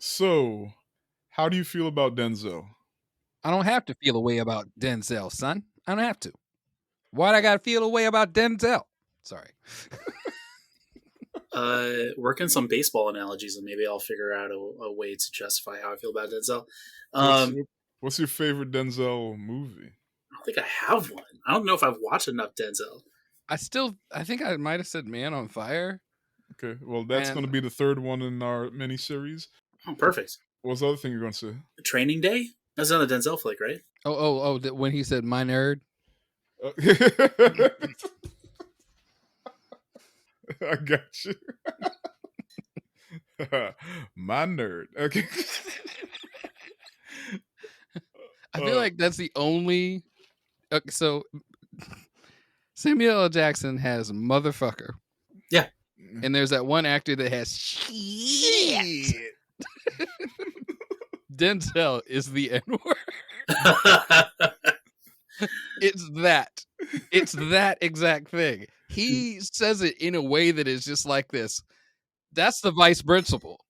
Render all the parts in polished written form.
So, how do you feel about Denzel? I don't have to feel a way about Denzel, son. I don't have to. Why'd I gotta feel a way about Denzel? Sorry. Working some baseball analogies, and maybe I'll figure out a way to justify how I feel about Denzel. What's I your, what's your favorite Denzel movie? don't think I have one. I don't know if I've watched enough Denzel. I think I might have said Man on Fire. Okay, well, that's going to And be the third one in our mini series. Oh, perfect. What's the other thing you're going to say? Training Day? That's not a Denzel flick, right? when he said my nerd. I got you. My nerd. Okay. I feel like that's the only. Okay, so Samuel L. Jackson has motherfucker. Yeah. And there's that one actor that has shit. Denzel is the N-word. It's that. It's that exact thing. He says it in a way that is just like this. That's the vice principal.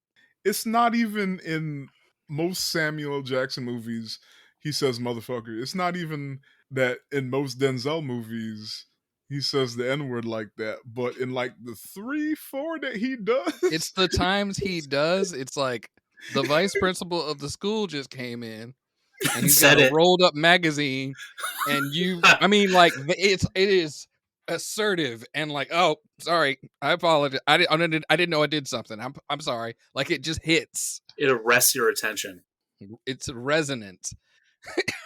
It's not even in most Samuel L. Jackson movies he says motherfucker. It's not even that in most Denzel movies he says the N-word like that. But in like the 3-4 that he does, It's the times he does. It's like the vice principal of the school just came in and he's got a rolled up magazine, and it is assertive and like, oh, sorry, I apologize. I didn't know I did something. I'm sorry. Like, it just hits. It arrests your attention. It's resonant.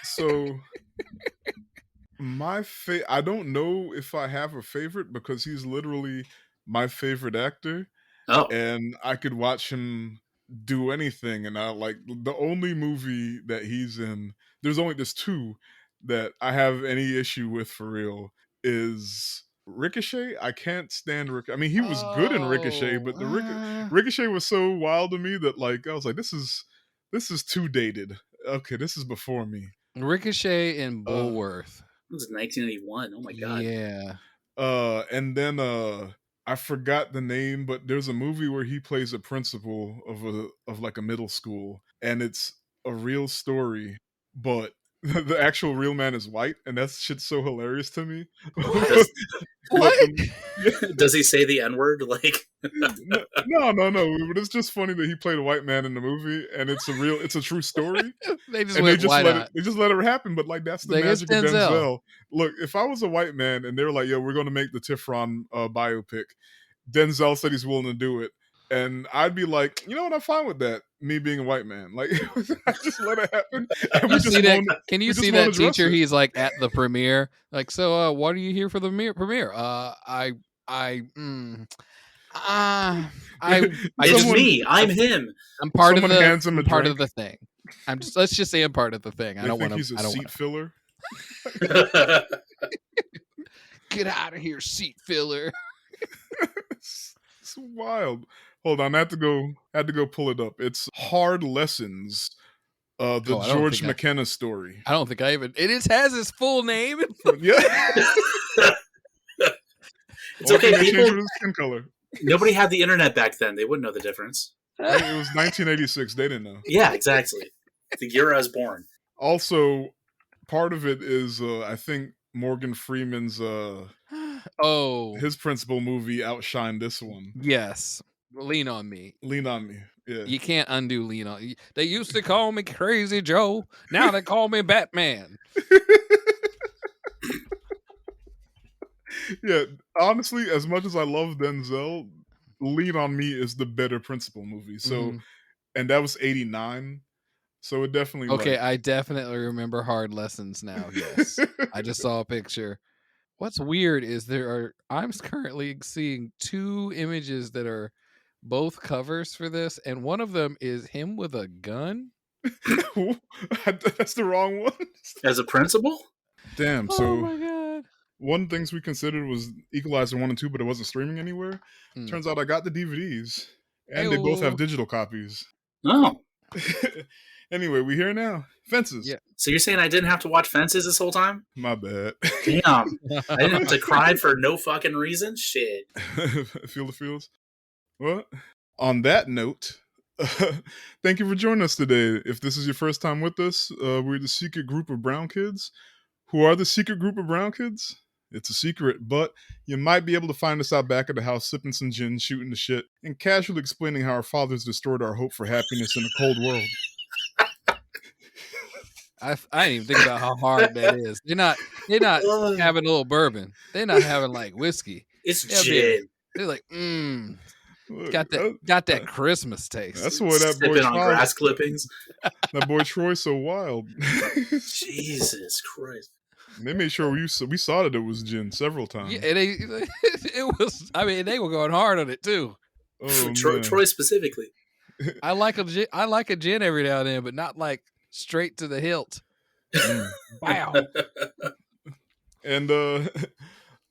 So I don't know if I have a favorite because he's literally my favorite actor. Oh. And I could watch him do anything, and I like the only movie that he's in. There's two that I have any issue with for real is Ricochet. I can't stand Ricochet. I mean, he was good in Ricochet, but the Ricochet was so wild to me that like I was like, this is too dated. Okay, this is before me. Ricochet and Bullworth. It was 1981. Oh my god. Yeah. And then I forgot the name, but there's a movie where he plays a principal of like a middle school, and it's a real story, but the actual real man is white, and that shit's so hilarious to me. What? Does he say the N-word? Like, no. But it's just funny that he played a white man in the movie, and it's a true story. They just let it happen. But like, that's the magic of Denzel. Look, if I was a white man and they were like, "Yo, we're going to make the Tifron biopic," Denzel said he's willing to do it, and I'd be like, you know what, I'm fine with that. Me being a white man, like, I just let it happen. Can you see that teacher? He's like at the premiere, like, so what are you here for the premiere? It's me. I'm him. I'm part of the thing. Let's just say I'm part of the thing. I don't want to. He's a seat filler. Get out of here, seat filler. It's wild. Hold on, I had to go pull it up. It's Hard Lessons. The George McKenna story. I don't think I even. It has his full name. Yeah. It's okay. People, skin color. Nobody had the internet back then. They wouldn't know the difference. Right? It was 1986. They didn't know. Yeah, exactly. The year I was born. Also, part of it is I think Morgan Freeman's his principal movie outshined this one. Yes. Lean on Me. Lean on Me. Yeah. You can't undo Lean on Me. They used to call me Crazy Joe. Now they call me Batman. Yeah, honestly, as much as I love Denzel, Lean on Me is the better principal movie. So, and that was 89. So it definitely. Okay, I definitely remember Hard Lessons now. Yes, I just saw a picture. What's weird is I'm currently seeing two images that are both covers for this, and one of them is him with a gun. That's the wrong one. As a principal? Damn. So, oh my god. One of the things we considered was Equalizer 1 and 2, but it wasn't streaming anywhere. Turns out I got the DVDs, and they both have digital copies. Oh. Anyway, we here now. Fences. Yeah. So you're saying I didn't have to watch Fences this whole time? My bad. Damn. I didn't have to cry for no fucking reason? Shit. Feel the feels. Well, on that note, Thank you for joining us today. If this is your first time with us, we're the secret group of brown kids. Who are the secret group of brown kids? It's a secret, but you might be able to find us out back at the house sipping some gin, shooting the shit, and casually explaining how our fathers destroyed our hope for happiness in a cold world. I didn't even think about how hard that is. They're not having a little bourbon. They're not having like whiskey. It's They're gin. They're like, Look, got that Christmas taste. That's why that boy Sipping on grass clippings. That boy Troy's so wild. Jesus Christ. They made sure we saw that it was gin several times. Yeah, it was. I mean, they were going hard on it too. Oh, Troy specifically. I like a gin every now and then, but not like straight to the hilt. Wow. And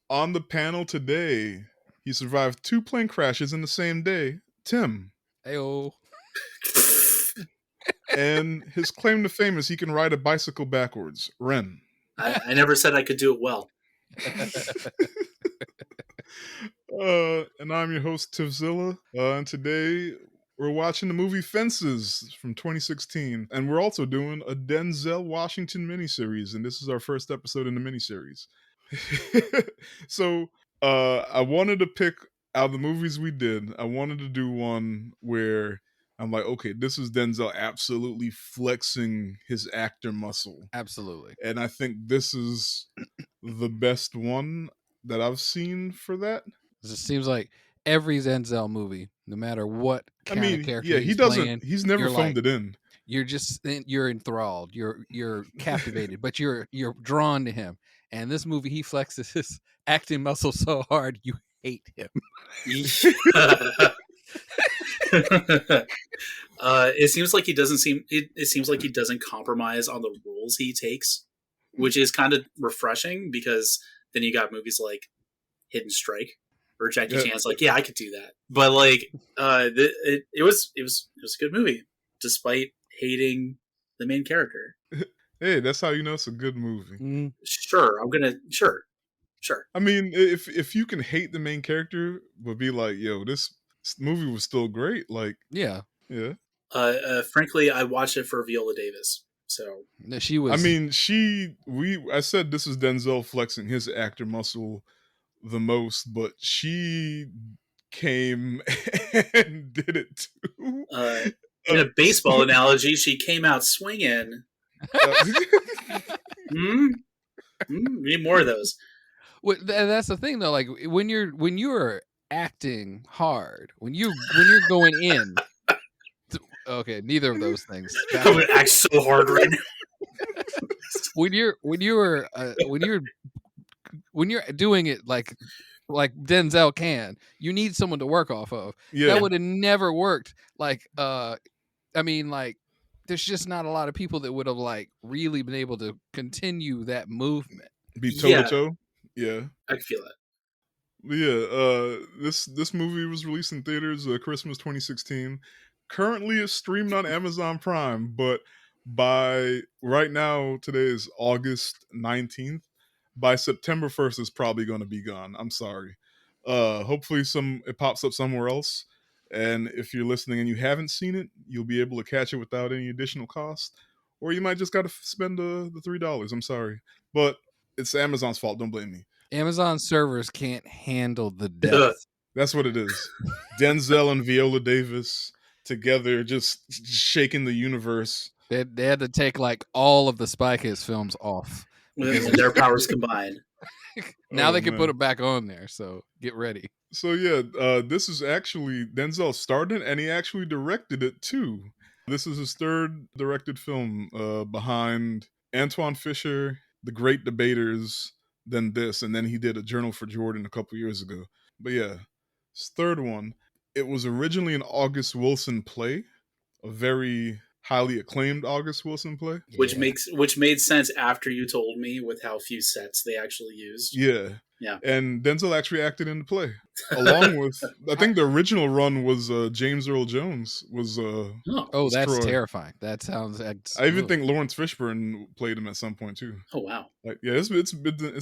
on the panel today, he survived 2 plane crashes in the same day. Tim. Heyo. And his claim to fame is he can ride a bicycle backwards. Ren. I never said I could do it well. And I'm your host, Tivzilla. And today we're watching the movie Fences from 2016. And we're also doing a Denzel Washington miniseries. And this is our first episode in the miniseries. So I wanted to pick out of the movies we did. I wanted to do one where I'm like, okay, this is Denzel absolutely flexing his actor muscle. Absolutely. And I think this is the best one that I've seen for that. It seems like every Denzel movie, no matter what kind of character he doesn't. playing, He's never filmed it in. You're enthralled. You're captivated, but you're drawn to him. And this movie, he flexes his acting muscle so hard you hate him. It seems like he doesn't compromise on the roles he takes, which is kind of refreshing because then you got movies like Hidden Strike or Jackie Chan's like, yeah, I could do that. But like, it was a good movie despite hating the main character. Hey, that's how you know it's a good movie. Sure. I mean, if you can hate the main character, but be like, yo, this movie was still great. Like, yeah. Frankly, I watched it for Viola Davis. So she was. I mean, I said this is Denzel flexing his actor muscle the most, but she came and did it too. In a baseball analogy, she came out swinging. Need more of those. Well, that's the thing, though. Like when you're acting hard, when you're going in. Okay, neither of those things. I'm gonna act so hard right now. when you're doing it like Denzel can, you need someone to work off of. Yeah. That would have never worked. Like, I mean, like, there's just not a lot of people that would have like really been able to continue that movement. Be toe-to-toe. Yeah, I can feel that. Yeah, this movie was released in theaters Christmas 2016. Currently is streamed on Amazon Prime, but by right now, today is August 19th. By September 1st, it's probably going to be gone. I'm sorry. Hopefully it pops up somewhere else. And if you're listening and you haven't seen it, you'll be able to catch it without any additional cost. Or you might just got to spend the $3. I'm sorry. But it's Amazon's fault. Don't blame me. Amazon servers can't handle the depth. That's what it is. Denzel and Viola Davis together just shaking the universe. They had to take like all of the Spy Kids films off. With their powers combined. Now they can put it back on there, so get ready. So yeah, this is actually Denzel starred and he actually directed it too. This is his third directed film behind Antoine Fisher, The Great Debaters, then this, and then he did A Journal for Jordan a couple years ago. But yeah, his third one. It was originally an August Wilson play, a very highly acclaimed August Wilson play. Which made sense after you told me with how few sets they actually used. Yeah. Yeah. And Denzel actually acted in the play. Along with, I think the original run was James Earl Jones was that's Troy. Terrifying. That sounds I even think Lawrence Fishburne played him at some point too. Oh wow. Like yeah, it's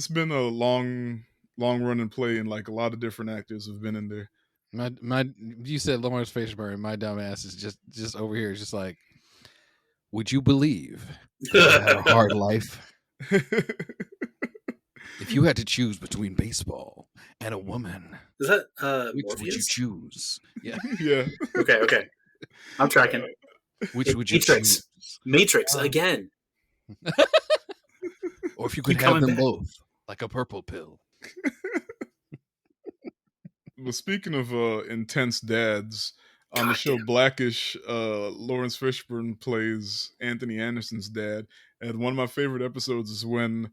been a long running play and like a lot of different actors have been in there. You said Lawrence Fishburne. My dumb ass is just over here. It's just like, would you believe if you had a hard life? If you had to choose between baseball and a woman, Is that which Morpheus? would you choose? Yeah. Yeah. Okay. I'm tracking. Which would you Matrix. choose? Matrix again. Or if you could Keep have coming them back. both, like a purple pill. Well, speaking of intense dads, on the God show damn. Blackish, Lawrence Fishburne plays Anthony Anderson's dad, and one of my favorite episodes is when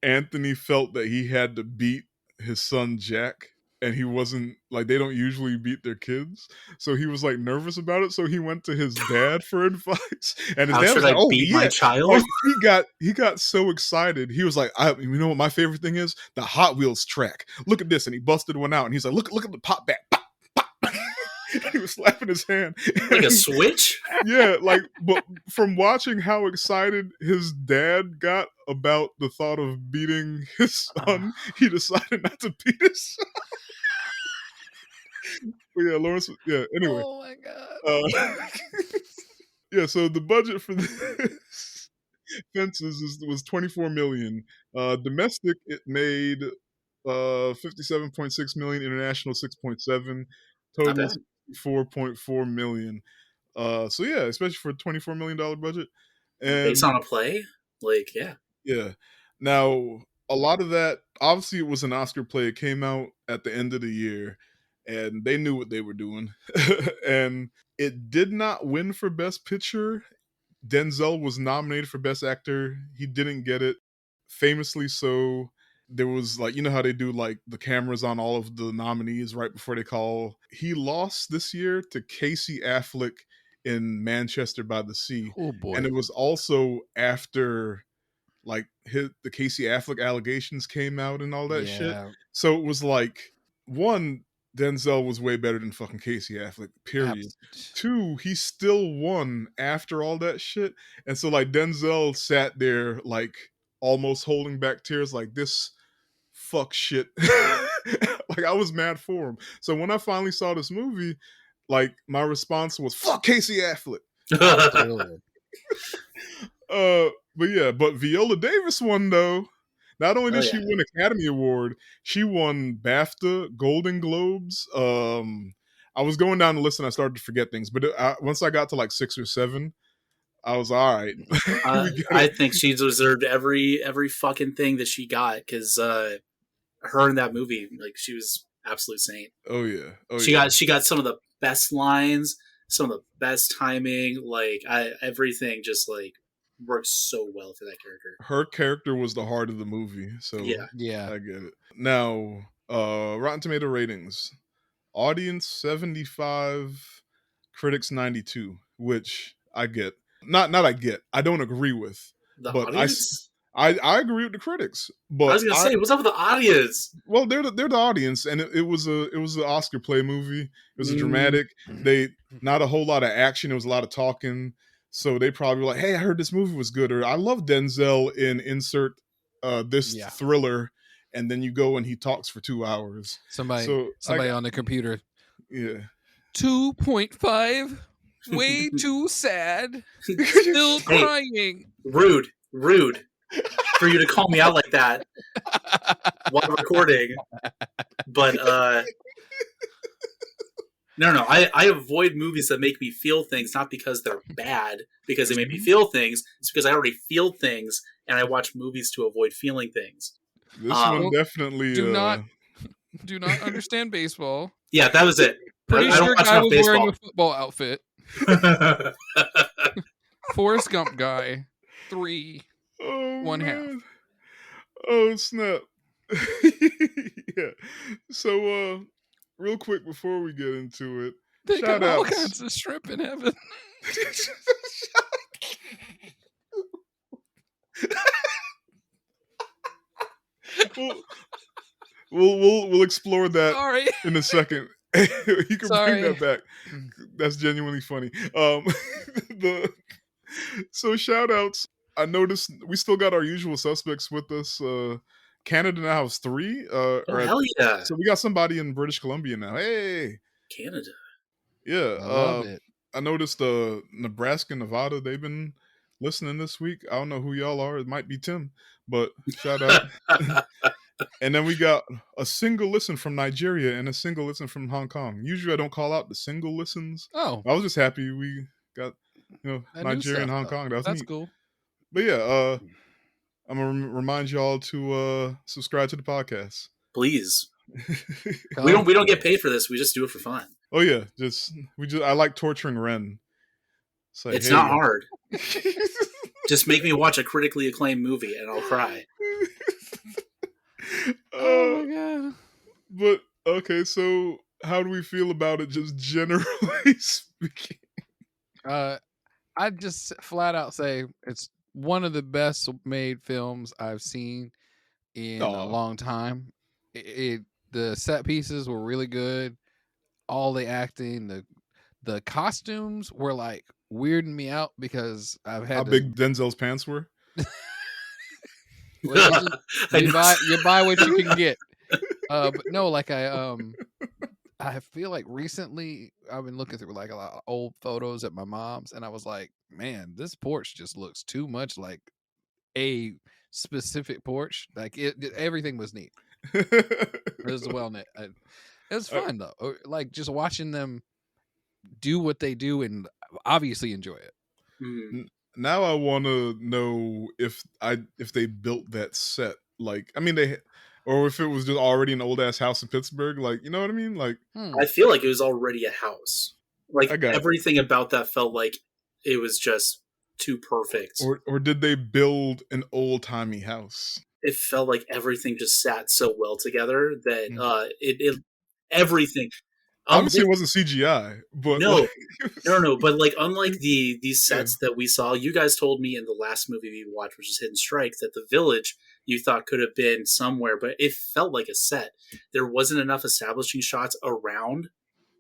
Anthony felt that he had to beat his son Jack, and he wasn't like they don't usually beat their kids, so he was like nervous about it. So he went to his dad for advice, and his How dad should was like, I "Oh beat my yeah." child? Like he got so excited. He was like, "You know what my favorite thing is? The Hot Wheels track. Look at this!" And he busted one out, and he's like, "Look at the pop back." Pop, pop. He was slapping his hand Like a And- switch? yeah, like, but from watching how excited his dad got about the thought of beating his son, he decided not to beat his son. But yeah, Lawrence. Yeah. Anyway, Oh my god. yeah. So the budget for this Fences was 24 million. Domestic, it made 57.6 million. International, 6.7. Not Total bad. 4.4 million. So yeah, especially for a $24 million budget. Based And on a play? Like, yeah. yeah. Now, a lot of that, obviously, it was an Oscar play. It came out at the end of the year, and they knew what they were doing. And it did not win for Best Picture. Denzel was nominated for Best Actor. He didn't get it. Famously so. There was like, you know how they do like the cameras on all of the nominees right before they call. He lost this year to Casey Affleck in Manchester by the Sea. Oh boy. And it was also after like the Casey Affleck allegations came out and all that shit. Yeah. So it was like, one, Denzel was way better than fucking Casey Affleck, period. Two, he still won after all that shit. And so like Denzel sat there like almost holding back tears like this fuck shit. Like I was mad for him. So when I finally saw this movie, like my response was fuck Casey Affleck. Absolutely. But yeah, but Viola Davis won though. Not only did she win Academy Award, she won BAFTA, Golden Globes. I was going down the list and I started to forget things, but once I got to like 6 or 7, I was all right. I think she deserved every fucking thing that she got because her in that movie, like she was absolute saint. Oh yeah, she got some of the best lines, some of the best timing, like everything just like works so well for that character. Her character was the heart of the movie, so yeah, I get it. Now, Rotten Tomato ratings: audience 75, critics 92, which I get. Not I get. I don't agree with. The but audience? I agree with the critics. But I was gonna say, what's up with the audience? Well, they're the audience, and it was an Oscar play movie. It was a dramatic. They not a whole lot of action. It was a lot of talking. So they probably were like, "Hey, I heard this movie was good," or "I love Denzel in insert this thriller," and then you go and he talks for 2 hours. Somebody on the computer. Yeah. 2.5. Way too sad. Still crying. Rude for you to call me out like that while recording. But no, I avoid movies that make me feel things, not because they're bad, because they make me feel things. It's because I already feel things, and I watch movies to avoid feeling things. This one definitely do not understand baseball. Yeah, that was it. Pretty sure guy was baseball. Wearing a football outfit. Forrest Gump guy. 3. Oh, 1/2. Oh snap. Yeah. So real quick before we get into it, they got all kinds of shrimp in heaven. We'll explore that in a second. You can bring that back. That's genuinely funny. So shout outs. I noticed we still got our usual suspects with us. Canada now has 3. Hell yeah. So we got somebody in British Columbia now. Hey. Canada. Yeah, I love it. I noticed Nebraska, Nevada, they've been listening this week. I don't know who y'all are. It might be Tim, but shout out. And then we got a single listen from Nigeria and a single listen from Hong Kong. Usually I don't call out the single listens. Oh, I was just happy we got, that new Nigeria and stuff Hong though. Kong. That was That's neat. cool. But yeah, I'm gonna remind y'all to subscribe to the podcast. Please. Come We don't get through. paid for this. We just do it for fun. Oh yeah, I like torturing Ren. It's like, It's hey. not hard. Just make me watch a critically acclaimed movie and I'll cry. Oh my god. But okay, so how do we feel about it just generally speaking? I just flat out say it's one of the best made films I've seen in a Aw. long time. The set pieces were really good. All the acting, the costumes were like weirding me out because I've How had to. big Denzel's pants were? Well, you buy what you can get. But no, like I feel like recently I've been looking through like a lot of old photos at my mom's, and I was like, man, this porch just looks too much like a specific porch. Like everything was neat. It was well knit. It was fun though. Like just watching them do what they do and obviously enjoy it. Now I want to know if they built that set. Like, I mean, or if it was just already an old ass house in Pittsburgh. Like, you know what I mean? Like, I feel like it was already a house. Like everything about that felt like it was just too perfect. Or did they build an old timey house? It felt like everything just sat so well together that it everything. Obviously, it wasn't CGI, but no. But like, unlike these sets that we saw, you guys told me in the last movie we watched, which is Hidden Strike, that the village you thought could have been somewhere, but it felt like a set. There wasn't enough establishing shots around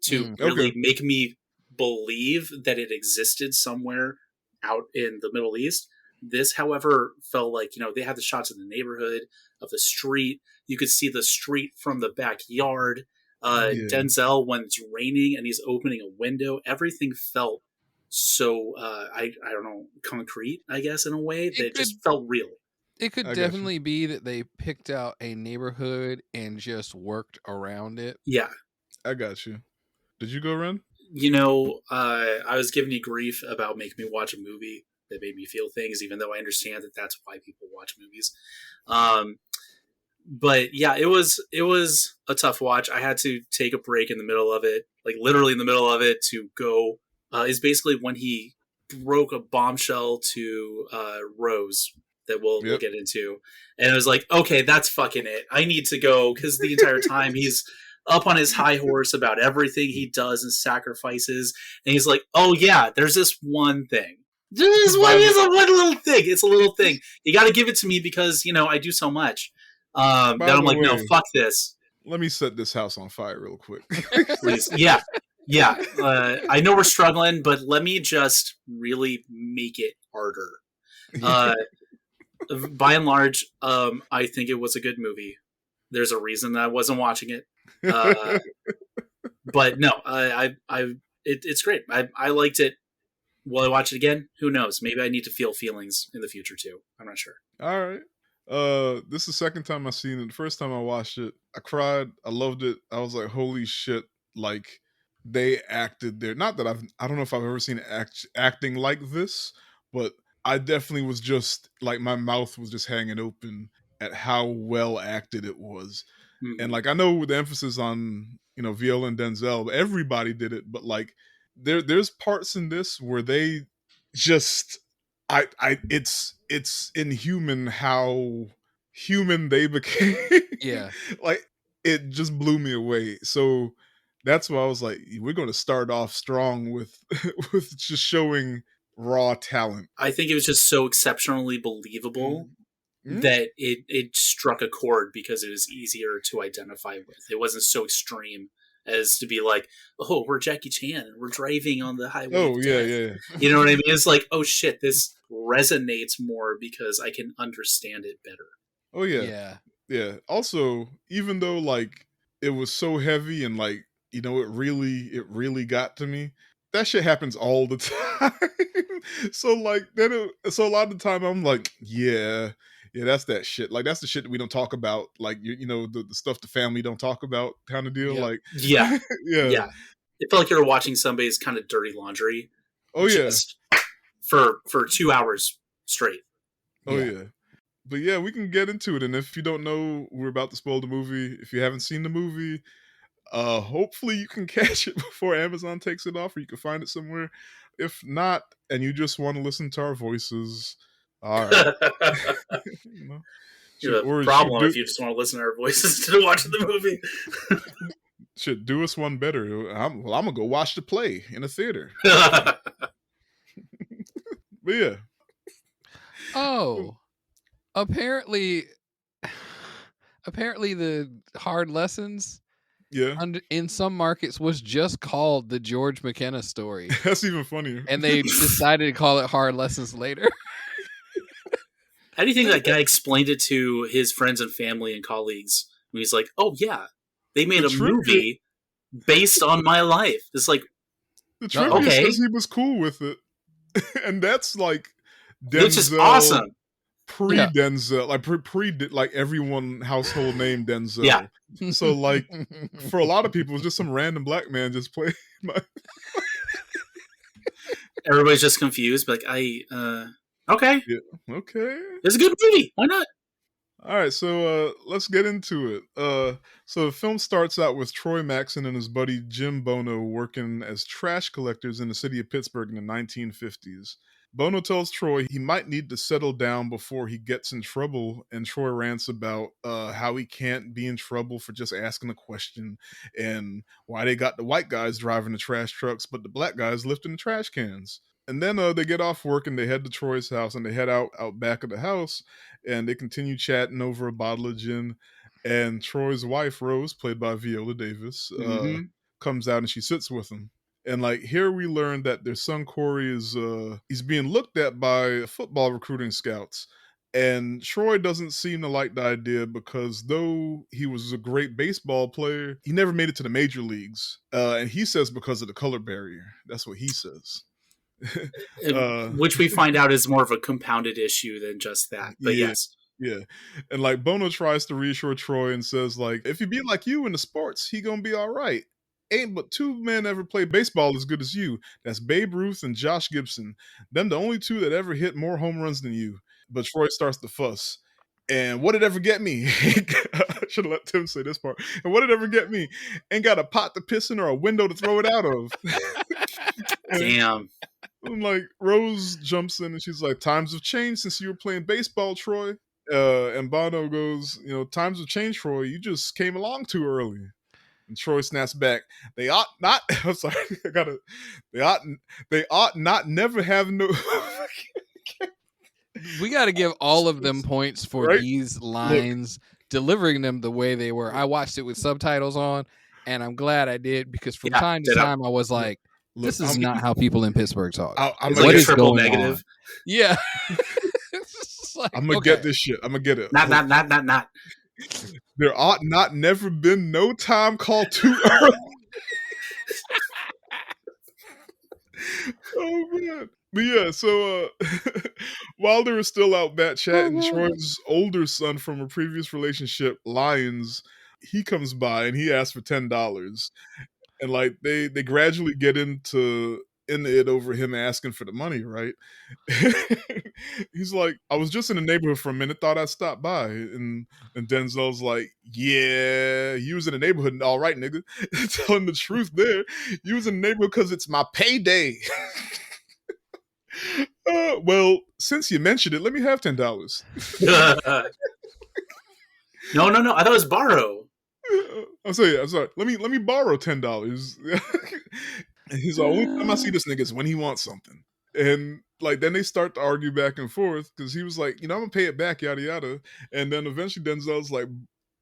to really make me believe that it existed somewhere out in the Middle East. This, however, felt like, they had the shots of the neighborhood, of the street. You could see the street from the backyard. Denzel, when it's raining and he's opening a window, everything felt so I don't know, concrete, I guess, in a way that just felt real. It could definitely be that they picked out a neighborhood and just worked around it. Yeah, I got you. Did you go, Ren? I was giving you grief about making me watch a movie that made me feel things, even though I understand that that's why people watch movies. But yeah, it was a tough watch. I had to take a break in the middle of it, like literally in the middle of it, to go. Is basically when he broke a bombshell to Rose that we'll get into, and it was like, okay, that's fucking it. I need to go, because the entire time he's up on his high horse about everything he does and sacrifices, and he's like, oh yeah, there's this one thing. This one is one little thing. It's a little thing. You got to give it to me because I do so much. Then I'm like, no, fuck this. Let me set this house on fire real quick. Please. Yeah. I know we're struggling, but let me just really make it harder. By and large, I think it was a good movie. There's a reason that I wasn't watching it. But no, it's great. I liked it. Will I watch it again? Who knows? Maybe I need to feel feelings in the future too. I'm not sure. All right. This is the second time I've seen it. The first time I watched it, I cried. I loved it. I was like, holy shit. Like, they acted there. Not that I don't know if I've ever seen acting like this, but I definitely was just like, my mouth was just hanging open at how well acted it was. And like, I know the emphasis on, Viola and Denzel, but everybody did it. But like, there's parts in this where they just, it's inhuman how human they became. Yeah. Like, it just blew me away. So that's why I was like, we're going to start off strong with with just showing raw talent. I think it was just so exceptionally believable that it struck a chord because it was easier to identify with. It wasn't so extreme as to be like, oh, we're Jackie Chan and we're driving on the highway. Oh, yeah. You know what I mean? It's like, oh shit, this resonates more because I can understand it better. Oh, yeah. Also, even though like it was so heavy and like, you know, it really got to me. That shit happens all the time. So like so a lot of the time I'm like, yeah, yeah, that's that shit. Like that's the shit that we don't talk about. Like you know, the stuff the family don't talk about kind of deal. Yep. Like Yeah, yeah. yeah. It felt like you were watching somebody's kind of dirty laundry, Oh yeah. just for 2 hours straight. Oh Yeah. yeah. But yeah, we can get into it. And if you don't know, we're about to spoil the movie. If you haven't seen the movie, hopefully you can catch it before Amazon takes it off, or you can find it somewhere. If not, and you just want to listen to our voices, all right. You know, You have a should problem if you just want to listen to our voices instead of watching the movie. should do us one better. I'm gonna go watch the play in a theater. But yeah. Oh, apparently, the hard lessons Yeah. in some markets was just called the George McKenna story, That's even funnier. and they decided to call it hard lessons later. How do you think that guy explained it to his friends and family and colleagues? When he's like, "Oh yeah, they made The a movie based on my life." It's like, The trivia okay, says he was cool with it. And that's like which is Denzel awesome. Yeah. pre-Denzel, like pre like everyone household name Denzel. Yeah. So like for a lot of people, it's just some random black man just playing. Everybody's just confused. But okay, Yeah. Okay. it's a good movie. Why not? All right, so let's get into it. So the film starts out with Troy Maxon and his buddy Jim Bono working as trash collectors in the city of Pittsburgh in the 1950s. Bono tells Troy he might need to settle down before he gets in trouble, and Troy rants about how he can't be in trouble for just asking a question, and why they got the white guys driving the trash trucks, but the black guys lifting the trash cans. And then they get off work and they head to Troy's house, and they head out back of the house, and they continue chatting over a bottle of gin. And Troy's wife, Rose, played by Viola Davis, Mhm. comes out and she sits with him. And like here we learn that their son Corey is he's being looked at by football recruiting scouts. And Troy doesn't seem to like the idea because though he was a great baseball player, he never made it to the major leagues. And he says because of the color barrier. That's what he says. Which we find out is more of a compounded issue than just that. But Yeah. yes. Yeah. And like Bono tries to reassure Troy and says, like, if he be like you in the sports, he gonna be all right. Ain't but two men ever played baseball as good as you. That's Babe Ruth and Josh Gibson. Them the only two that ever hit more home runs than you. But Troy starts to fuss. And what did ever get me? I should have let Tim say this part. And what did ever get me? Ain't got a pot to piss in or a window to throw it out of. Damn. And like Rose jumps in and she's like, times have changed since you were playing baseball, Troy. And Bono goes, you know, times have changed, Troy. You just came along too early. And Troy snaps back. They ought not. I'm sorry. I gotta. They ought not never have no. We got to give all of them points for Right? these lines, delivering them the way they were. I watched it with subtitles on, and I'm glad I did because from time to time I was like, "This is not how people in Pittsburgh talk." It's like what a is triple going negative. on? Yeah. It's like, I'm gonna okay. get this shit. I'm gonna get it. Not. There ought not never been no time called too early. Oh man. But yeah, so while they were still out bat chatting, Troy's older son from a previous relationship, Lyons, he comes by and he asks for $10. And like they gradually get into in it over him asking for the money, right? He's like, I was just in the neighborhood for a minute, thought I'd stop by. And Denzel's like, yeah, you was in the neighborhood, all right, nigga. Telling the truth there. You was in the neighborhood because it's my payday. Well, since you mentioned it, let me have $10. No. I thought it was borrow. I'm sorry. Let me borrow $10. He's the only time I see this nigga is when he wants something. And like then they start to argue back and forth because he was like, you know, I'm gonna pay it back, yada yada. And then eventually Denzel's like,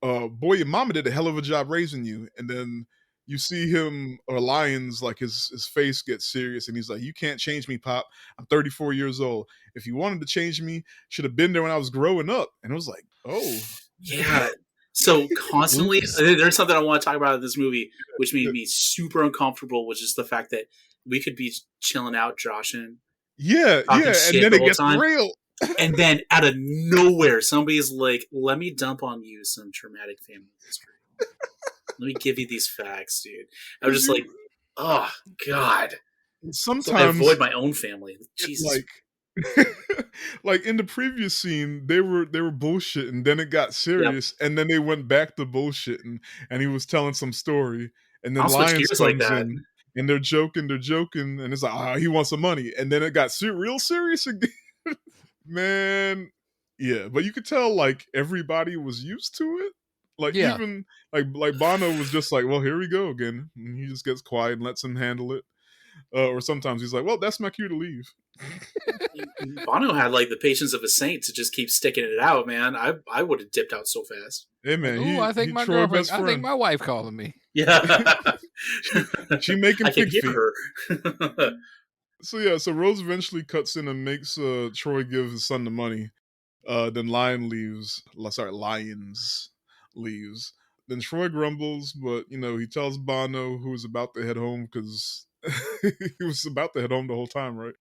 boy, your mama did a hell of a job raising you. And then you see him or Lyons, like his face gets serious and he's like, you can't change me, Pop. I'm 34 years old. If you wanted to change me, should have been there when I was growing up. And it was like, oh. Yeah. So constantly, Oops. there's something I want to talk about in this movie, which made me super uncomfortable, which is the fact that we could be chilling out, joshing, Yeah, talking yeah, and shit then the it whole gets time, real. and then out of nowhere, somebody's like, "Let me dump on you some traumatic family history. Let me give you these facts, dude." I was Because just like, you "Oh God." So I avoid sometimes my own family. it Jesus. like like in the previous scene, they were bullshitting, then it got Yep. serious, and then they went back to bullshitting, and he was telling some story, and then I'll switch Lyons gears like comes that. in, and they're joking, and it's like, ah, he wants some money, and then it got real serious again. Man, yeah, but you could tell like everybody was used to it. Like Yeah. even like Bono was just like, well, here we go again. And he just gets quiet and lets him handle it. Or sometimes he's like, well, that's my cue to leave. Bono had like the patience of a saint to just keep sticking it out, man. I would have dipped out so fast. Hey Like, man, ooh, I think he my Troy girlfriend, best I think friend. my wife calling me. Yeah. She making I can pig hear feet. her. So yeah, so Rose eventually cuts in and makes Troy give his son the money. Then Lyons leaves. Then Troy grumbles, but he tells Bono, who's about to head home, because he was about to head home the whole time, right?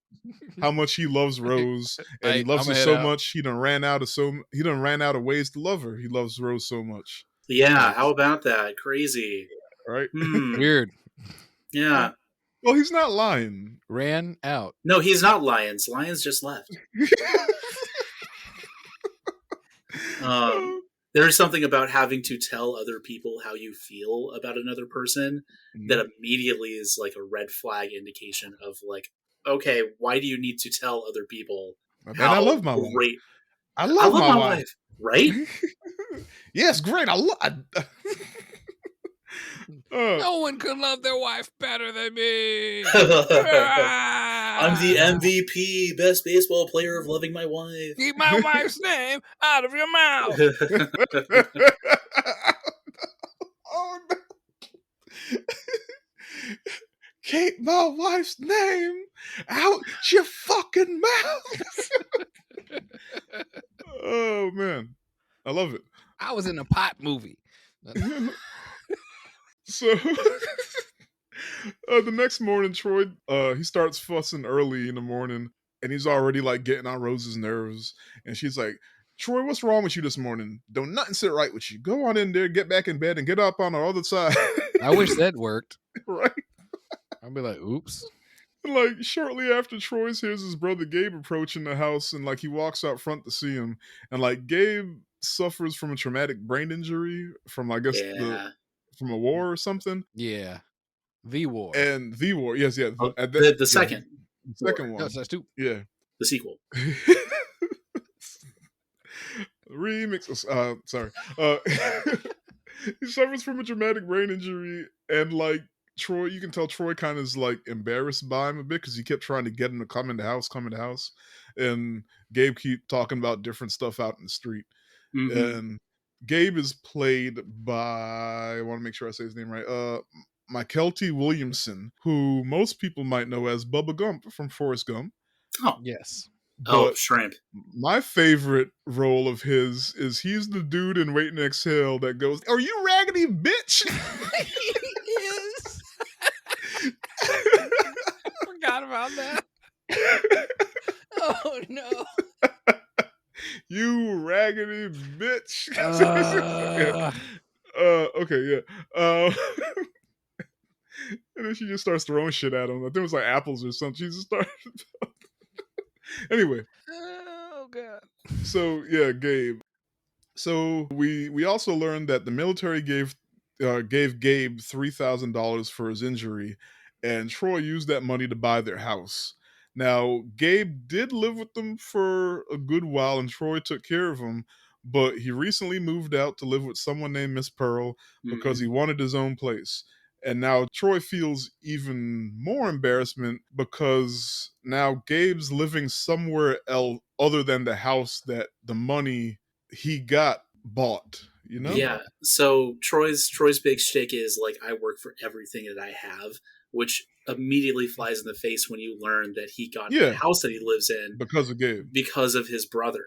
How much he loves Rose, and he Like, I'm loves gonna her head so out. much he done ran out of ways to love her. He loves Rose so much, Yeah, like, how about that? Crazy. right? Weird. Yeah. Well, he's not lying. Ran out. No, he's not Lions. Lions just left. There's something about having to tell other people how you feel about another person that Mhm. immediately is like a red flag indication of like, okay, why do you need to tell other people Man, I how love my wife. great I I love love my my wife. wife, right? Yes, great. I love. No one could love their wife better than me. I'm the Ah! MVP, best baseball player of loving my wife. Keep my wife's name out of your mouth. Oh no! Keep my wife's name out your fucking mouth. Oh man, I love it. I was in a pot movie. So the next morning, Troy he starts fussing early in the morning, and he's already like getting on Rose's nerves, and she's like, Troy, what's wrong with you this morning? Don't nothing sit right with you. Go on in there, get back in bed, and get up on the other side. I wish that worked. Right? I'd be like, oops. Like shortly after Troy hears his brother Gabe approaching the house, and like he walks out front to see him, and like Gabe suffers from a traumatic brain injury from, I guess, the Yeah. from a war or something. Yeah. The war. And the war, yes, yeah, Oh, at that, the yeah, second the war, second No, one, that's too. yeah. the sequel. Remix. Sorry. Uh, he suffers from a traumatic brain injury, and like Troy, you can tell Troy kind of is like embarrassed by him a bit because he kept trying to get him to come in the house, and Gabe keep talking about different stuff out in the street, Mm-hmm. and Gabe is played by, I want to make sure I say his name right. Mykelti Williamson, who most people might know as Bubba Gump from Forrest Gump. Oh, Yes. oh, But shrimp. my favorite role of his is he's the dude in Wait and Exhale that goes, "Are you raggedy bitch?" Yes. Forgot about that. Oh no. You raggedy bitch. Uh, Okay, yeah. And then she just starts throwing shit at him. I think it was like apples or something. She just started. Anyway, oh god. so yeah, Gabe. So we also learned that the military gave Gabe $3,000 for his injury, and Troy used that money to buy their house. Now Gabe did live with them for a good while, and Troy took care of him. But he recently moved out to live with someone named Miss Pearl because Mm-hmm. he wanted his own place. And now Troy feels even more embarrassment because now Gabe's living somewhere else other than the house that the money he got bought, you know? Yeah. So Troy's big shtick is like, I work for everything that I have, which immediately flies in the face when you learn that he got the Yeah, house that he lives in because of Gabe. because of his brother.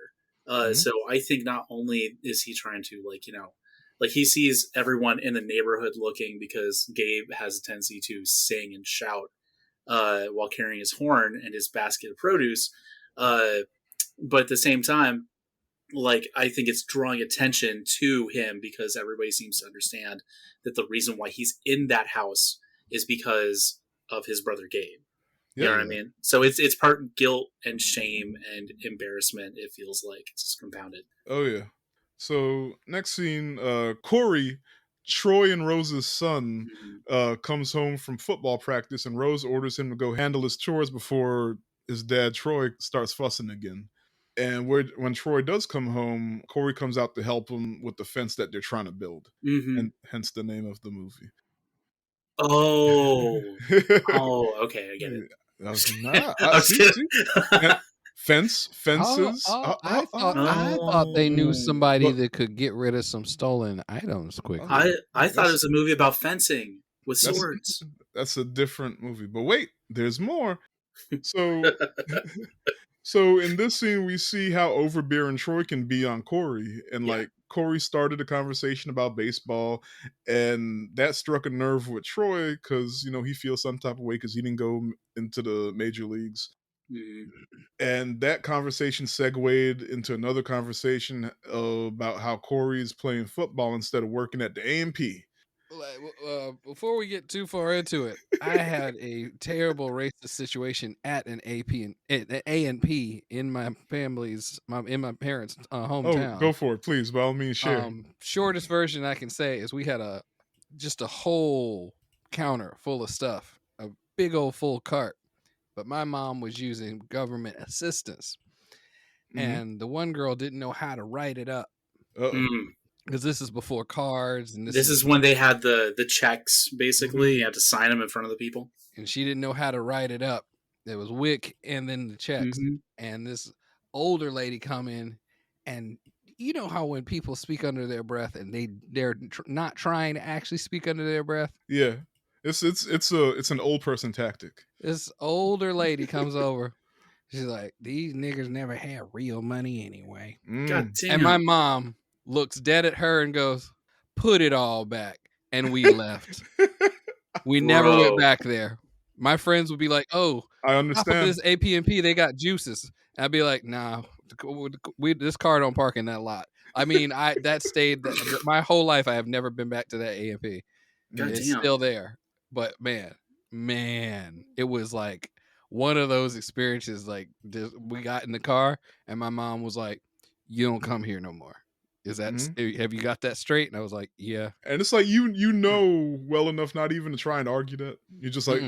Mhm. So I think not only is he trying to Like he sees everyone in the neighborhood looking because Gabe has a tendency to sing and shout while carrying his horn and his basket of produce. But at the same time, like I think it's drawing attention to him because everybody seems to understand that the reason why he's in that house is because of his brother Gabe. You know what I mean? So it's part guilt and shame and embarrassment. It feels like it's just compounded. Oh yeah. So next scene, Corey, Troy and Rose's son, comes home from football practice, and Rose orders him to go handle his chores before his dad Troy starts fussing again. And when Troy does come home, Corey comes out to help him with the fence that they're trying to build, and hence the name of the movie. Oh, okay, I get it. Fences. I thought they knew somebody that could get rid of some stolen items quickly. I thought it was a movie about fencing with swords. That's a different movie. But wait, there's more. So in this scene, we see how overbearing Troy can be on Corey. And like Corey started a conversation about baseball, and that struck a nerve with Troy because, you know, he feels some type of way because he didn't go into the major leagues. And that conversation segued into another conversation about how Corey is playing football instead of working at the A&P. Before we get too far into it, I had a terrible racist situation at an A&P in my parents' hometown. Oh, go for it, please. By all means, share. Shortest version I can say is we had just a whole counter full of stuff, a big old full cart, but my mom was using government assistance, and the one girl didn't know how to write it up. Because this is before cards, and this is when they had the checks. Basically, you had to sign them in front of the people, and she didn't know how to write it up. There was WIC and then the checks, and this older lady come in, and you know how when people speak under their breath and they're not trying to actually speak under their breath. Yeah, it's an old person tactic. This older lady comes over. She's like, "These niggers never had real money anyway." God damn. And my mom looks dead at her and goes, "Put it all back." And we left. We never went back there. My friends would be like, "Oh, I understand. This AP&P, they got juices." And I'd be like, "Nah, this car don't park in that lot." I mean, that stayed my whole life. I have never been back to that A&P. It's still there. But man, it was like one of those experiences. Like we got in the car and my mom was like, "You don't come here no more. Is that have you got that straight?" And I was like, "Yeah." And it's like you know well enough not even to try and argue that. You're just like,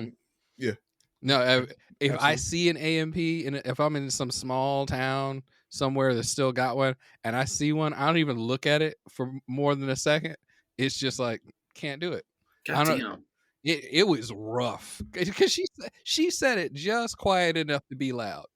yeah. No, if I see an A&P and if I'm in some small town somewhere that still got one and I see one, I don't even look at it for more than a second. It's just like, can't do it. Damn. It was rough because she said it just quiet enough to be loud,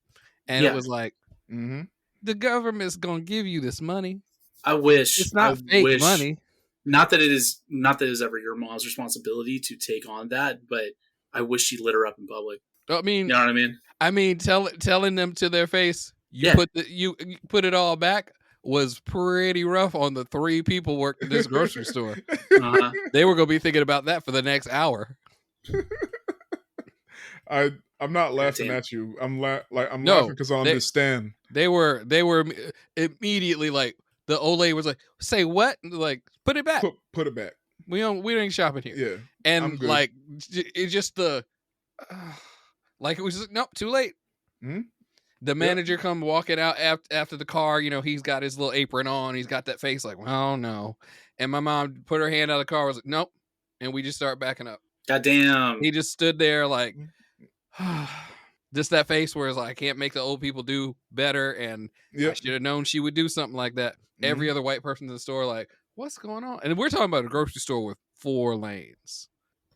and it was like, the government's gonna give you this money. I wish it's not fake money. Not that it is ever your mom's responsibility to take on that, but I wish she lit her up in public. I mean, you know what I mean? I mean, telling them to their face, you put it all back was pretty rough on the 3 people working this grocery store. They were gonna be thinking about that for the next hour. I'm not laughing at you. I'm laughing because I understand. They were immediately like, the old lady was like, "Say what?" Like, put it back. Put it back. We ain't shopping here. Yeah, and like it's just like it was just, nope, too late. The manager come walking out after the car. You know, he's got his little apron on. He's got that face like, "Oh no!" And my mom put her hand out of the car. Was like, "Nope," and we just start backing up. Goddamn! He just stood there like, just that face where it's like, I can't make the old people do better, and I should have known she would do something like that. Every other white person in the store like, what's going on? And we're talking about a grocery store with 4 lanes,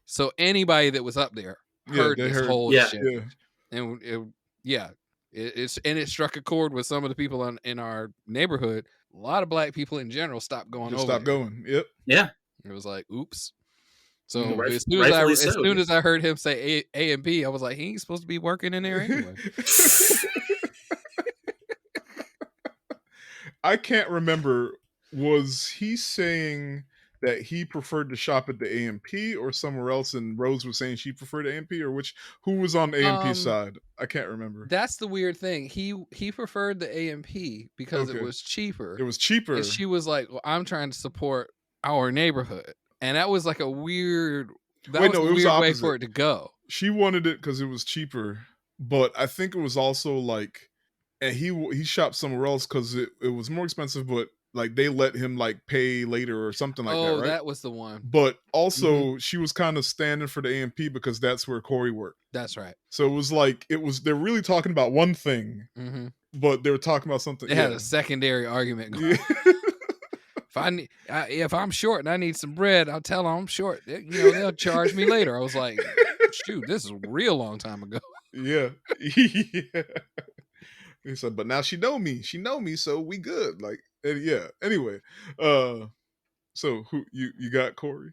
so anybody that was up there heard this whole shit. And it struck a chord with some of the people in our neighborhood. A lot of black people in general stopped going over. Stopped going. Yep. Yeah. It was like, oops. So as soon as I heard him say A&P, I was like, he ain't supposed to be working in there anyway. I can't remember. Was he saying that he preferred to shop at the AMP or somewhere else, and Rose was saying she preferred AMP, or who was on the AMP side? I can't remember. That's the weird thing. He preferred the AMP because it was cheaper. It was cheaper. And she was like, well, I'm trying to support our neighborhood. And that was like a weird weird way for it to go. She wanted it because it was cheaper, but I think it was also like, and he shopped somewhere else because it was more expensive, but like they let him like pay later or something like that, right? Oh, that was the one. But also she was kind of standing for the AMP because that's where Corey worked. That's right. So it was like, they're really talking about one thing, but they were talking about something. They had a secondary argument going. If I'm short and I need some bread, I'll tell them I'm short. They'll charge me later. I was like, shoot, this is a real long time ago. Yeah. Yeah. He said, but now she know me, so we good. Like, yeah. Anyway, so who you got, Corey?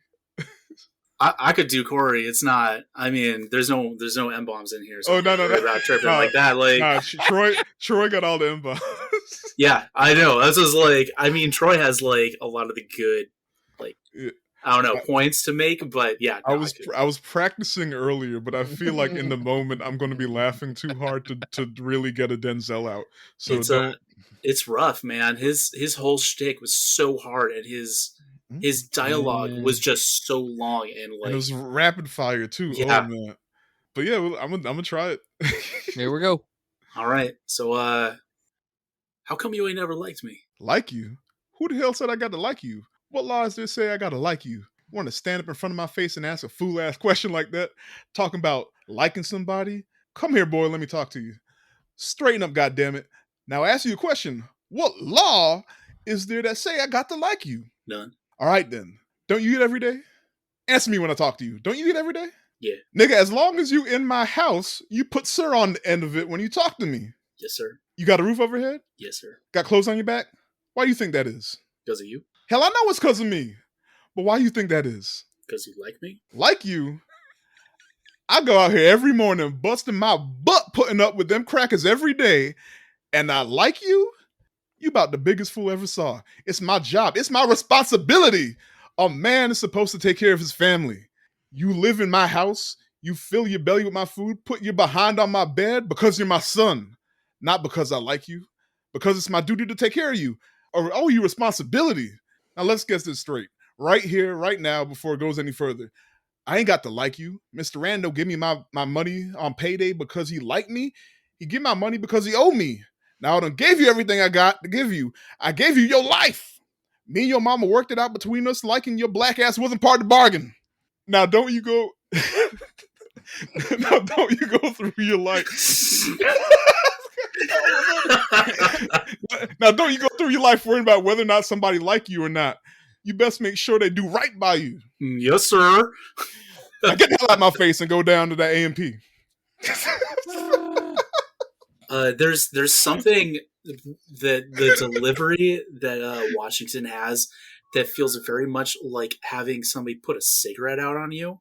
I could do Corey. It's not. I mean, there's no M-bombs in here. So no. About tripping like that. Like, Troy got all the M-bombs. Yeah, I know. That's just like. I mean, Troy has like a lot of the good, like, I don't know, points to make. But yeah, no, I was practicing earlier, but I feel like in the moment I'm going to be laughing too hard to really get a Denzel out. So it's rough, man. His whole shtick was so hard, and his dialogue was just so long, and like, it was rapid fire too. Yeah. Oh man. But yeah, I'm gonna try it. Here we go. All right. So how come you ain't never liked me? Like you? Who the hell said I got to like you? What laws did say I gotta like you? Want to stand up in front of my face and ask a fool ass question like that? Talking about liking somebody? Come here, boy, let me talk to you. Straighten up, goddammit. Now I ask you a question. What law is there that say I got to like you? None. All right then. Don't you eat every day? Answer me when I talk to you. Don't you eat every day? Yeah. Nigga, as long as you in my house, you put sir on the end of it when you talk to me. Yes, sir. You got a roof over your head? Yes, sir. Got clothes on your back? Why do you think that is? Because of you. Hell, I know it's because of me. But why do you think that is? Because you like me? Like you? I go out here every morning busting my butt putting up with them crackers every day, and I like you? You about the biggest fool I ever saw. It's my job. It's my responsibility. A man is supposed to take care of his family. You live in my house. You fill your belly with my food, put your behind on my bed because you're my son. Not because I like you. Because it's my duty to take care of you. Or owe you responsibility. Now let's get this straight. Right here, right now, before it goes any further. I ain't got to like you. Mr. Rand don't give me my money on payday because he like me. He give my money because he owe me. Now I done gave you everything I got to give you. I gave you your life. Me and your mama worked it out between us. Liking your black ass wasn't part of the bargain. Now don't you go... now don't you go through your life... Now don't you go through your life worrying about whether or not somebody like you or not. You best make sure they do right by you. Yes, sir. Now get the hell out of my face and go down to that AMP. There's something that the delivery that Washington has that feels very much like having somebody put a cigarette out on you,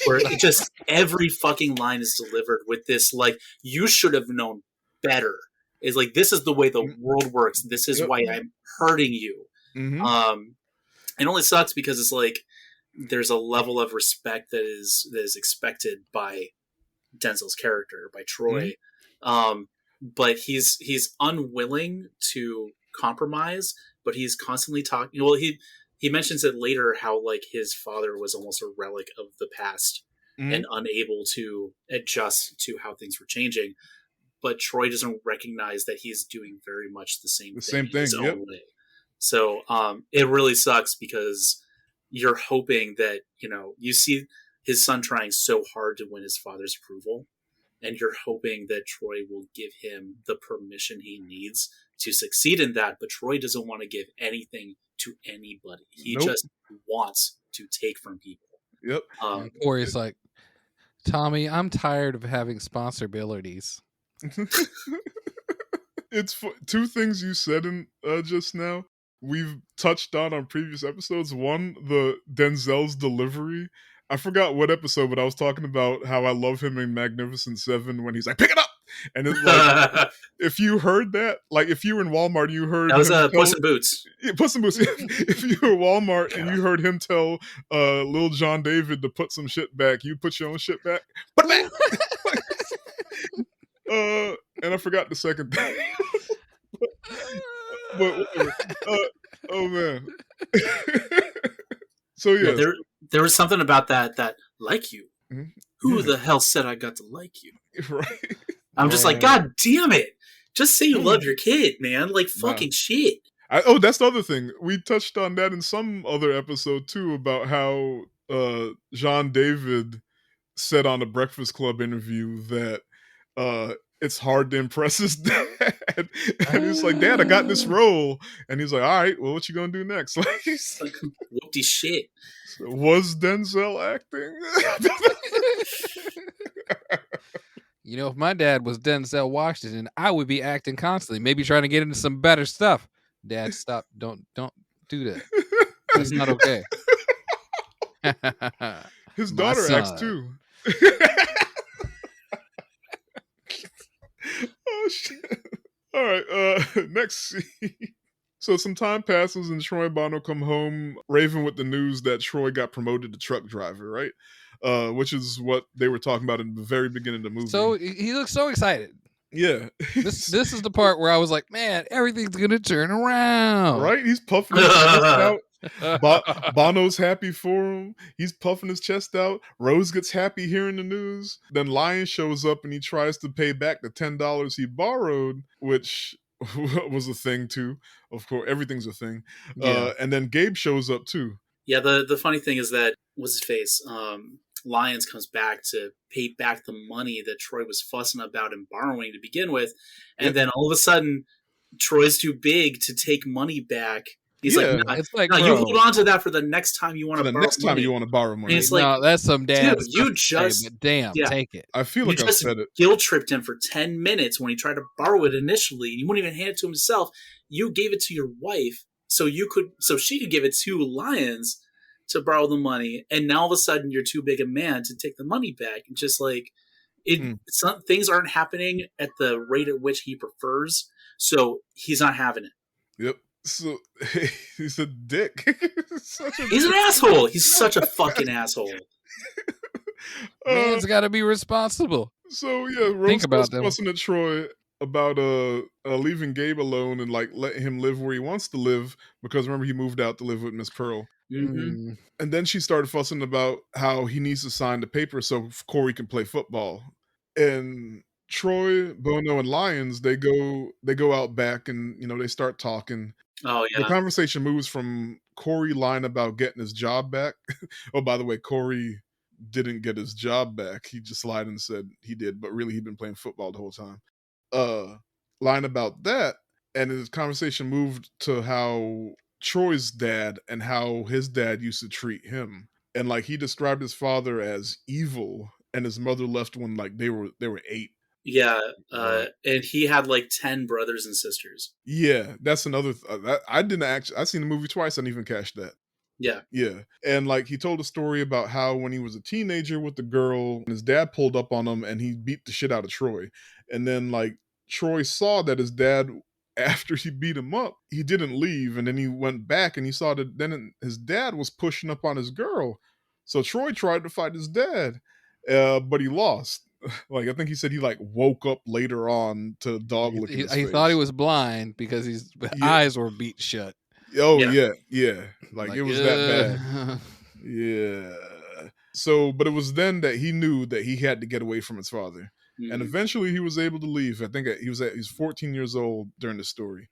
where it just every fucking line is delivered with this like, you should have known better. Is like, this is the way the world works. This is why I'm hurting you. Mm-hmm. It only sucks because it's like there's a level of respect that is expected by Denzel's character, by Troy. Mm-hmm. But he's unwilling to compromise, but he's constantly talking. Well, he mentions it later how like his father was almost a relic of the past and unable to adjust to how things were changing. But Troy doesn't recognize that he's doing very much the same thing in his own way. So it really sucks because you're hoping that, you see his son trying so hard to win his father's approval, and you're hoping that Troy will give him the permission he needs to succeed in that. But Troy doesn't want to give anything to anybody. He just wants to take from people. Yep. Corey's like, Tommy, I'm tired of having sponsorabilities. It's two things you said in just now we've touched on previous episodes. One, the Denzel's delivery. I forgot what episode, but I was talking about how I love him in Magnificent Seven when he's like, pick it up! And it's like, if you heard that, like if you were in Walmart and you heard That was him Puss in Boots. yeah, Puss in Boots. If you were at Walmart and you heard him tell Lil John David to put some shit back, you put your own shit back. Put it back. And I forgot the second thing. but whatever. Oh man. So yeah, there was something about that like you. Mhm. Who the hell said I got to like you? Right. I'm just like, God damn it! Just say you love your kid, man. Like fucking shit. That's the other thing. We touched on that in some other episode too about how John David said on the Breakfast Club interview that it's hard to impress his dad. And he's like, Dad, I got this role. And he's like, all right, well, what you gonna do next? Like, It's like whoopty shit. So was Denzel acting? You know, if my dad was Denzel Washington, I would be acting constantly, maybe trying to get into some better stuff. Dad, stop. Don't do that. That's not okay. His daughter acts too. Oh shit. All right, next scene. So some time passes and Troy and Bono come home, raving with the news that Troy got promoted to truck driver, right? Which is what they were talking about in the very beginning of the movie. So he looks so excited. Yeah. This is the part where I was like, man, everything's gonna turn around. Right? He's puffing his chest out. Bono's happy for him. He's puffing his chest out. Rose gets happy hearing the news. Then Lion shows up and he tries to pay back the $10 he borrowed, which was a thing too. Of course, everything's a thing. Yeah. And then Gabe shows up too. Yeah, the funny thing is that, what's his face? Lyons comes back to pay back the money that Troy was fussing about and borrowing to begin with. And then all of a sudden, Troy's too big to take money back. He's like, no, you hold on to that for the next time you want to borrow money. The next time you want to borrow money. And it's like, no, that's some dad. Dude, you just but damn, take it. I feel like I said it. Guilt tripped him for 10 minutes when he tried to borrow it initially, and you wouldn't even hand it to himself. You gave it to your wife so she could give it to Lyons to borrow the money, and now all of a sudden you're too big a man to take the money back. And just like some things aren't happening at the rate at which he prefers, so he's not having it. Yep. So he's a dick. He's an asshole. He's such a fucking asshole. Man's got to be responsible. So yeah, Rose was fussing at Troy about leaving Gabe alone and like letting him live where he wants to live, because remember he moved out to live with Miss Pearl. Mm-hmm. And then she started fussing about how he needs to sign the paper so Corey can play football. And Troy, Bono, and Lyons, they go out back and they start talking. Oh yeah. The conversation moves from Corey lying about getting his job back. Oh, by the way, Corey didn't get his job back. He just lied and said he did, but really he'd been playing football the whole time. Lying about that, and his conversation moved to how Troy's dad and how his dad used to treat him. And like he described his father as evil, and his mother left when like they were 8. Yeah, and he had like 10 brothers and sisters. Yeah, that's another. I didn't actually. I seen the movie twice. I didn't even catch that. Yeah, yeah, and like he told a story about how when he was a teenager with the girl, his dad pulled up on him and he beat the shit out of Troy. And then like Troy saw that his dad, after he beat him up, he didn't leave, and then he went back and he saw that then his dad was pushing up on his girl. So Troy tried to fight his dad, but he lost. Like I think he said he like woke up later on to dog licking his face. He thought he was blind because his eyes were beat shut. Oh yeah. Like it was that bad. Yeah. So, but it was then that he knew that he had to get away from his father, and eventually he was able to leave. I think he was 14 years old during the story,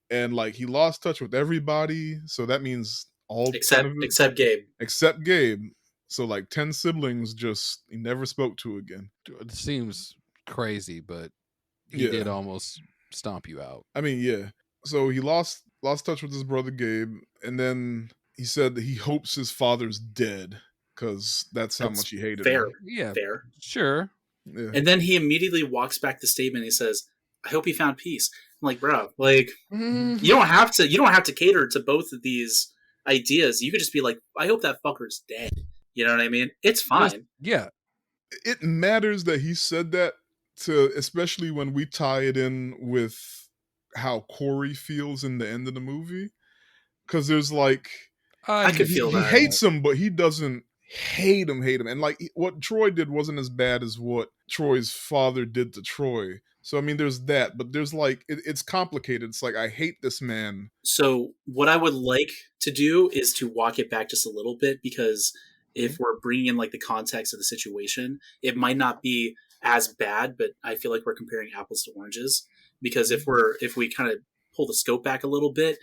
and like he lost touch with everybody. So that means all except Gabe. Except Gabe. So like 10 siblings, just he never spoke to again. It seems crazy, but he did almost stomp you out. I mean, yeah. So he lost touch with his brother Gabe, and then he said that he hopes his father's dead because that's how much he hated him. Yeah, fair, sure. Yeah. And then he immediately walks back the statement. He says, "I hope he found peace." I'm like, bro, like you don't have to cater to both of these ideas. You could just be like, "I hope that fucker's dead." You know what I mean? It's fine. Yeah. It matters that he said that to especially when we tie it in with how Corey feels in the end of the movie, because there's like I could he, feel he that. hates him, but he doesn't hate him, and like what Troy did wasn't as bad as what Troy's father did to Troy. So I mean, there's that, but there's like it's complicated. It's like I hate this man. So what I would like to do is to walk it back just a little bit, because if we're bringing in like the context of the situation, it might not be as bad, but I feel like we're comparing apples to oranges, because if we kind of pull the scope back a little bit,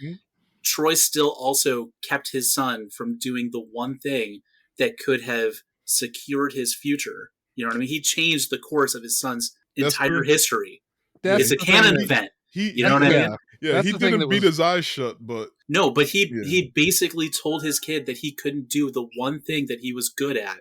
Troy still also kept his son from doing the one thing that could have secured his future. You know what I mean? He changed the course of his son's entire history. It's a canon event. You know what I mean? Yeah, he didn't beat his eyes shut, but no, but he basically told his kid that he couldn't do the one thing that he was good at,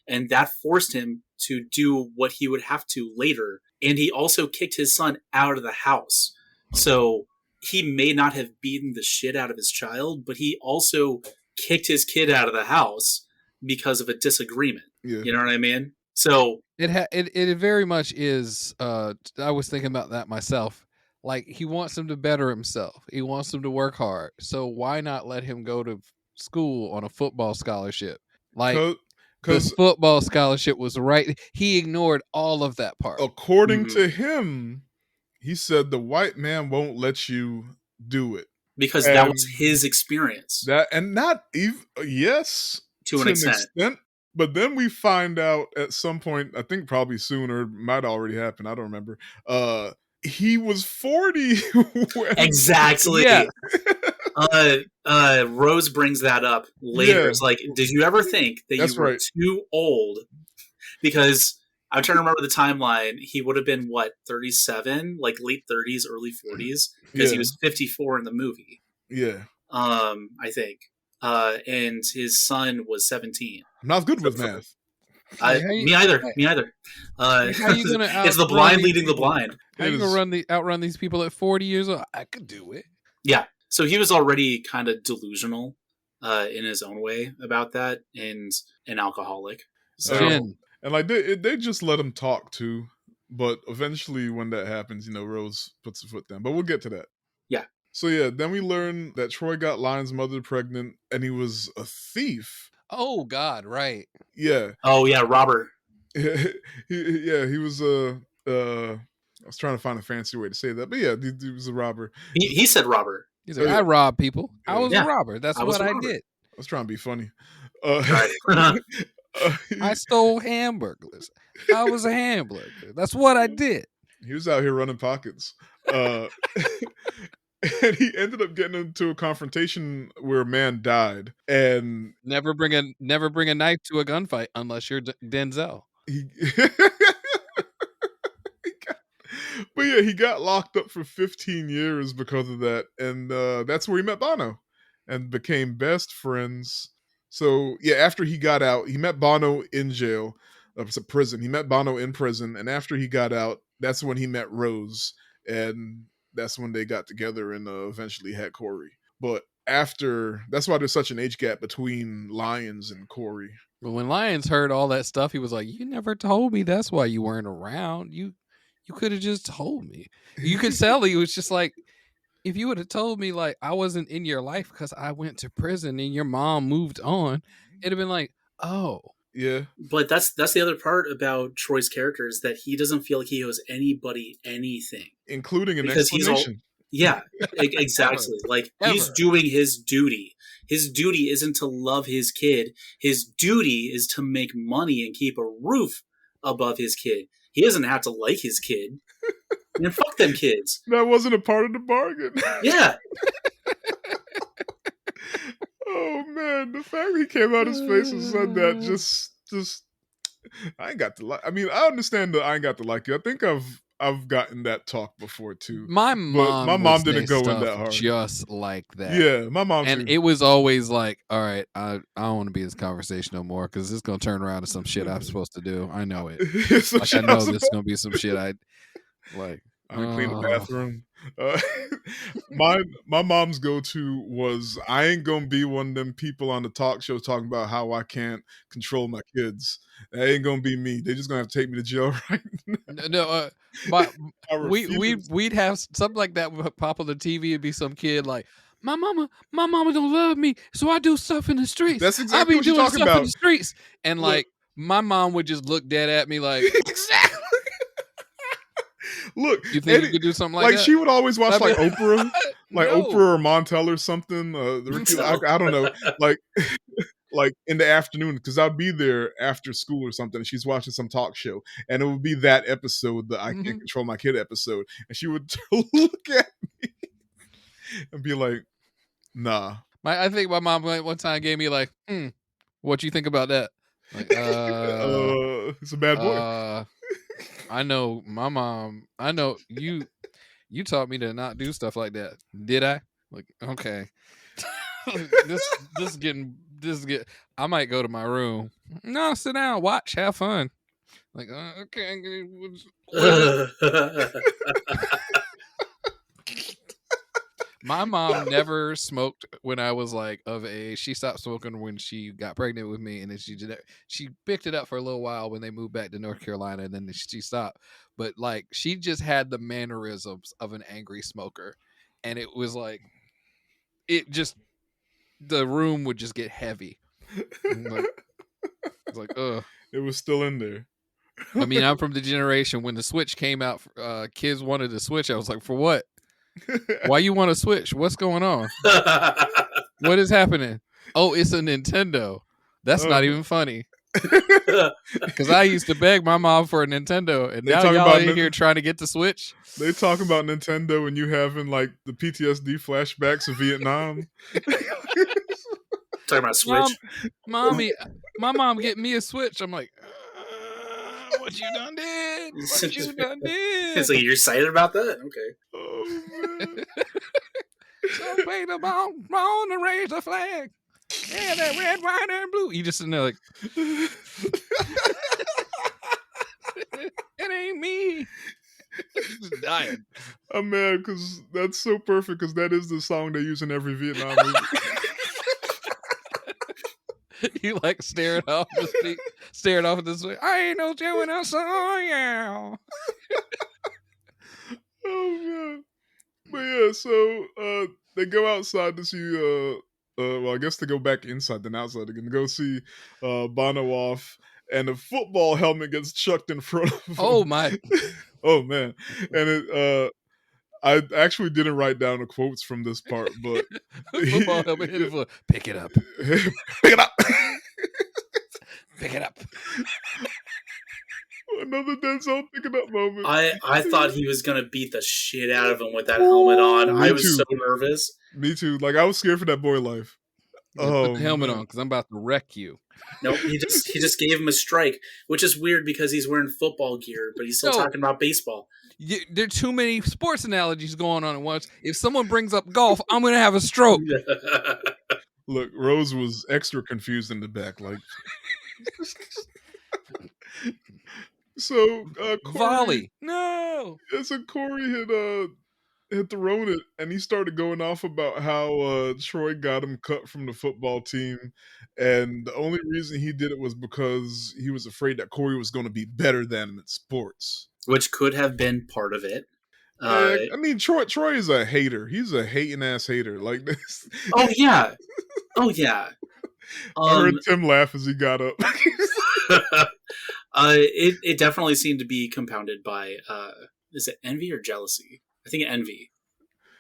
and that forced him to do what he would have to later. And he also kicked his son out of the house. So he may not have beaten the shit out of his child, but he also kicked his kid out of the house because of a disagreement. Yeah. You know what I mean? So it very much is. I was thinking about that myself. Like, he wants him to better himself. He wants him to work hard. So why not let him go to school on a football scholarship? Like, the football scholarship was right. He ignored all of that part. According to him, he said the white man won't let you do it. Because that was his experience. To an extent. But then we find out at some point, I think probably soon, or might already happen, I don't remember, he was 40. Exactly. Yeah. Rose brings that up later. Yeah. It's like, did you ever think that you were too old? Because I'm trying to remember the timeline. He would have been, what, 37? Like late 30s, early 40s? Because he was 54 in the movie. Yeah. I think. And his son was 17. I'm not good with math. Me either. How you gonna it's the blind leading the blind. How you gonna outrun these people at 40 years old? I could do it. Yeah. So he was already kind of delusional in his own way about that, and an alcoholic. So and like they just let him talk too. But eventually when that happens, Rose puts her foot down. But we'll get to that. Yeah. So yeah, then we learn that Troy got Lion's mother pregnant, and he was a thief. Oh God, right? Yeah. Oh yeah, robber. He was a. I was trying to find a fancy way to say that, but yeah, he was a robber. He said robber. He's like, I rob people. I was a robber. That's what I did. I was trying to be funny. I stole hamburgers. I was a hamburger. That's what I did. He was out here running pockets. And he ended up getting into a confrontation where a man died. And never bring a knife to a gunfight unless you're Denzel. But yeah, he got locked up for 15 years because of that. And that's where he met Bono and became best friends. So yeah, after he got out, he met Bono in jail. It's a prison. He met Bono in prison. And after he got out, that's when he met Rose. And that's when they got together and eventually had Corey. But after, that's why there's such an age gap between Lyons and Corey. But when Lyons heard all that stuff, he was like, "You never told me. That's why you weren't around. You could have just told me." You could tell he was just like, if you would have told me like I wasn't in your life because I went to prison and your mom moved on, it'd have been like, oh. Yeah. But that's the other part about Troy's character, is that he doesn't feel like he owes anybody anything. Including an explanation. Exactly. Like, he's doing his duty. His duty isn't to love his kid. His duty is to make money and keep a roof above his kid. He doesn't have to like his kid. And fuck them kids. That wasn't a part of the bargain. Yeah. Oh man, the fact he came out his face and said that just I ain't got to like. I mean, I understand that I ain't got to like you. I think I've gotten that talk before too. My mom didn't go in that hard. Just like that. Yeah, my mom and too. It was always like, all right, I don't want to be in this conversation no more because this is gonna turn around to some shit I'm supposed to do. I know it. I know this is gonna be some shit I like. I clean the bathroom. Uh, my mom's go-to was, "I ain't gonna be one of them people on the talk show talking about how I can't control my kids. That ain't gonna be me. They just gonna have to take me to jail right now." No, my I refuse. we'd have something like that would pop on the TV. It'd be some kid like, my mama don't love me, so I do stuff in the streets. That's I exactly be what you're doing talking stuff in about. the streets, and Look. like my mom would just look dead at me like, Exactly. Look, you think you could do something like like that? she would always watch I'd be like Oprah, like no. Oprah or Montel or something. The Ricky, I don't know, like like in the afternoon because I'd be there after school or something. And she's watching some talk show, and it would be that episode, the "I can't control my kid" episode, and she would look at me and be like, "Nah." I think my mom one time gave me like, what you think about that? Like, it's a bad boy. I know my mom. I know you. You taught me to not do stuff like that. Did I? Like, okay. this is getting. I might go to my room. No, sit down, watch, have fun. Like, okay. My mom never smoked when I was like of age. She stopped smoking when she got pregnant with me, and then she picked it up for a little while when they moved back to North Carolina, and then she stopped. But like she just had the mannerisms of an angry smoker, and it was like the room would just get heavy. It's like ugh. It was still in there. I mean, I'm from the generation when the Switch came out. Kids wanted to Switch. I was like, for what? Why you want to switch? What's going on? What is happening? Oh, it's a Nintendo. That's not even funny. Because I used to beg my mom for a Nintendo, and now y'all in here trying to get the Switch. They talking about Nintendo and you having like the PTSD flashbacks of Vietnam. Talking about Switch. Mommy, my mom get me a Switch. I'm like, what you done did? What you done did? So you're excited about that? Okay. Oh, man. So play the ball on and raise the flag. Yeah, that red, white, and blue. You just sitting there like, it ain't me. Just dying. I'm mad because that's so perfect because that is the song they use in every Vietnam movie. You like staring off this way. I ain't no Joe when I saw you. Oh man. But yeah, so they go outside to see well, I guess they go back inside then outside. They're gonna go see Bono off, and a football helmet gets chucked in front of him. Oh my. Oh man. And I actually didn't write down the quotes from this part, but football helmet hit it. Pick it up. Pick it up. Pick it up. Another Denzel picking up moment. I thought he was gonna beat the shit out of him with that helmet on. I was so nervous. Me too. Like I was scared for that boy life. Put the helmet on because I'm about to wreck you. No, he just gave him a strike, which is weird because he's wearing football gear, but he's still talking about baseball. There are too many sports analogies going on at once. If someone brings up golf, I'm going to have a stroke. Look, Rose was extra confused in the back, like. So Corey, volley. No. Yeah, so Corey had thrown it, and he started going off about how Troy got him cut from the football team, and the only reason he did it was because he was afraid that Corey was going to be better than him at sports, which could have been part of it. I mean, Troy is a hater. He's a hating ass hater like this. Oh yeah, oh yeah. I heard Tim laugh as he got up. It definitely seemed to be compounded by is it envy or jealousy? I think envy.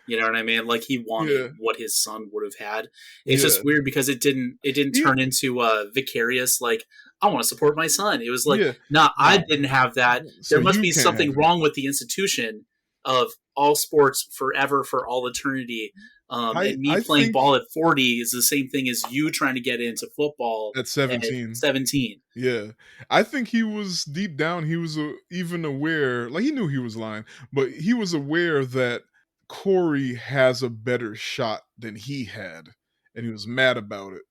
You know what I mean? Like he wanted what his son would have had. It's just weird because it didn't turn into vicarious. Like I want to support my son. It was like, I didn't have that. So there must be something wrong with the institution of all sports forever for all eternity. And me playing ball at 40 is the same thing as you trying to get into football at 17. 17. Yeah. I think he was deep down, he was even aware, like he knew he was lying, but he was aware that Corey has a better shot than he had, and he was mad about it.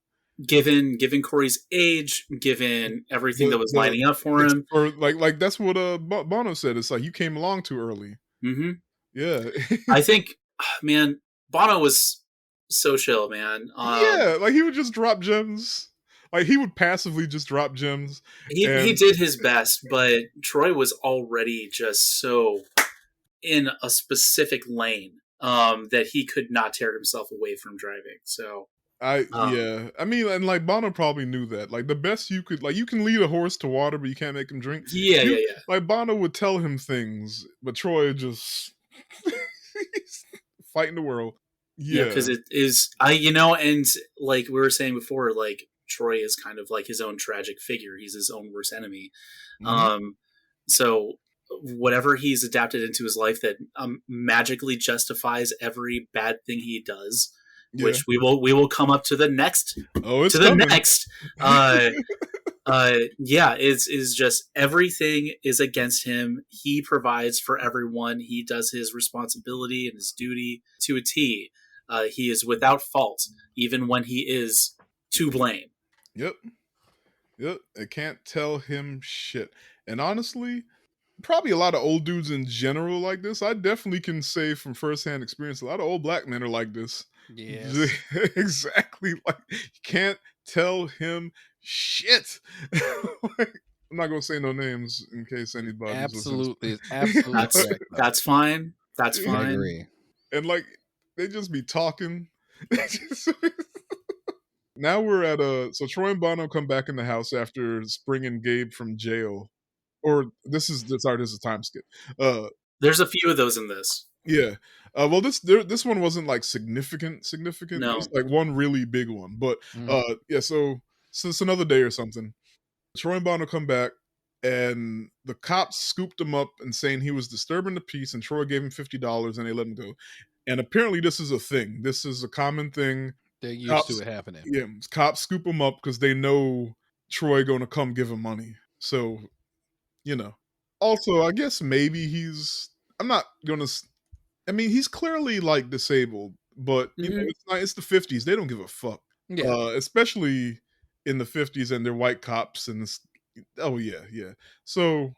Given Corey's age, given everything that was lining up for him. Or like that's what Bono said. It's like you came along too early. Mm-hmm. Yeah. I think, man, Bono was so chill, man. Yeah, like he would just drop gems. Like he would passively just drop gems, He and did his best, but Troy was already just so in a specific lane that he could not tear himself away from driving. So, yeah, I mean, and like Bono probably knew that. Like the best you could, like you can lead a horse to water, but you can't make him drink. yeah, yeah, You yeah. like Bono would tell him things, but Troy just he's fighting the world. Yeah, Yeah. because it is and like we were saying before, like Troy is kind of like his own tragic figure. He's his own worst enemy. Mhm. Um, so whatever he's adapted into his life that magically justifies every bad thing he does, Yeah. which we will come up to the next Oh, it's to the coming. next. Yeah, is just everything is against him. He provides for everyone. He does his responsibility and his duty to a T. He is without fault, even when he is to blame. Yep. Yep. I can't tell him shit. And honestly, probably a lot of old dudes in general like this. I definitely can say from firsthand experience, a lot of old black men are like this. Yes. Exactly. Like you can't tell him shit. Like, I'm not gonna say no names in case anybody's listening. Absolutely. Absolutely That's correct. Though. that's fine. That's I fine. agree. And like they just be talking. Now we're at so Troy and Bono come back in the house after springing Gabe from jail. Or this is this is a time skip. There's a few of those in this. Yeah. Well, this one wasn't like significant. There's No. like one really big one, but Mhm. yeah. So it's another day or something. Troy and Bono come back, and the cops scooped him up and saying he was disturbing the peace, and Troy gave him $50, and they let him go. And apparently, this is a thing. This is a common thing. They're used to Cops, it happening. yeah, cops scoop him up because they know Troy going to come give him money. So you know. Also, I guess maybe he's. I'm not gonna. I mean, he's clearly like disabled, but you know, Hmm. it's not. It's the '50s. They don't give a fuck, Yeah. especially in the '50s, and they're white cops. And oh yeah, yeah. So,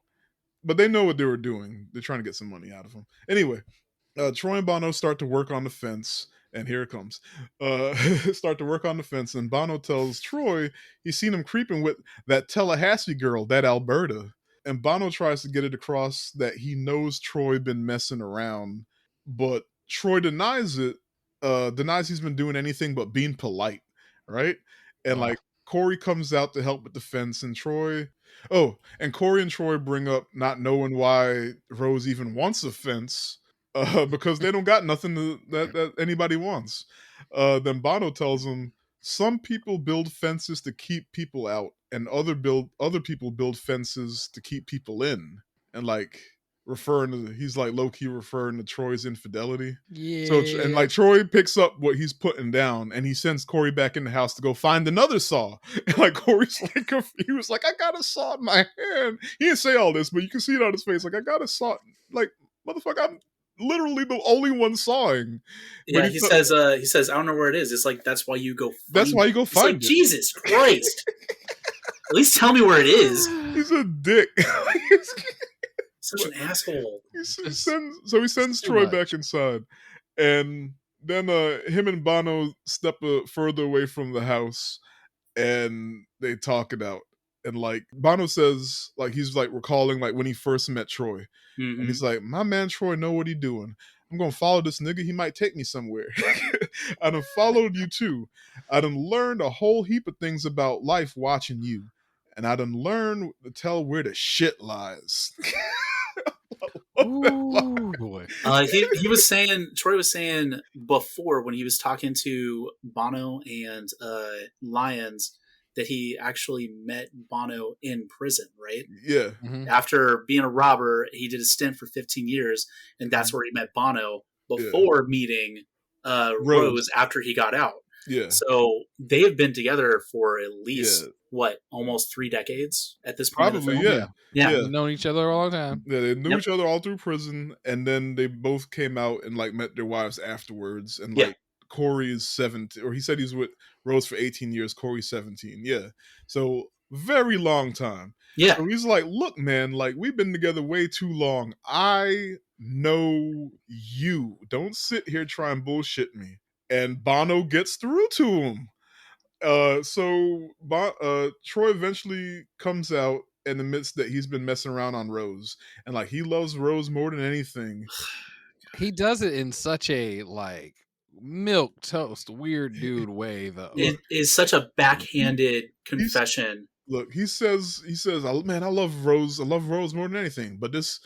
but they know what they were doing. They're trying to get some money out of him. Anyway, Troy and Bono start to work on the fence, and here it comes. Start to work on the fence, and Bono tells Troy he's seen him creeping with that Tallahassee girl, that Alberta. And Bono tries to get it across that he knows Troy been messing around, but Troy denies it. Denies he's been doing anything but being polite, right? And Oh. like Corey comes out to help with the fence, and Troy. Oh, and Corey and Troy bring up not knowing why Rose even wants a fence because they don't got nothing that anybody wants. Then Bono tells them some people build fences to keep people out, and other people build fences to keep people in, and like referring to he's like low key referring to Troy's infidelity. So and Yeah. like Troy picks up what he's putting down, and he sends Corey back in the house to go find another saw. And like Corey's like confused, like I got a saw in my hand. He didn't say all this, but you can see it on his face. Like I got a saw, like motherfucker, I'm literally the only one sawing. But Yeah, he says, I don't know where it is. It's like that's why you go that's find why it. you go It's like find it. Jesus Christ. At least tell me where it is. He's a dick. Such an asshole. He sends Too Troy back much. inside, and then him and Bono step further away from the house, and they talk it out. And like Bono says, like he's like recalling like when he first met Troy, and Hmm. he's like, "My man Troy know what he doing. I'm gonna follow this nigga. He might take me somewhere. I done followed you too. I done learned a whole heap of things about life watching you, and I done learned to tell where the shit lies." I love that line. Ooh boy. He was saying Troy was saying before when he was talking to Bono and Lyons that he actually met Bono in prison, right? Yeah, Mhm. After being a robber, he did a stint for 15 years, and that's Mhm. where he met Bono Yeah. before meeting Rose. Rose after he got out. Yeah, So they have been together for at yeah. least almost 3 decades at this point in the Probably, film. yeah. Yeah. Yeah. Yeah. We've known each other a long time. Yeah, they knew Yep. each other all through prison, and then they both came out and like met their wives afterwards. And Yeah. like Corey is 17, or he said he's with Rose for 18 years. Corey's 17. Yeah. So very long time. Yeah. So he's like, look, man, like we've been together way too long. I know you. Don't sit here trying bullshit me. And Bono gets through to him. Troy eventually comes out and admits that he's been messing around on Rose, and like he loves Rose more than anything. He does it in such a like milk toast weird dude way though. Look, It is such a he, backhanded he's confession. look. He says, man, I love Rose. I love Rose more than anything. But this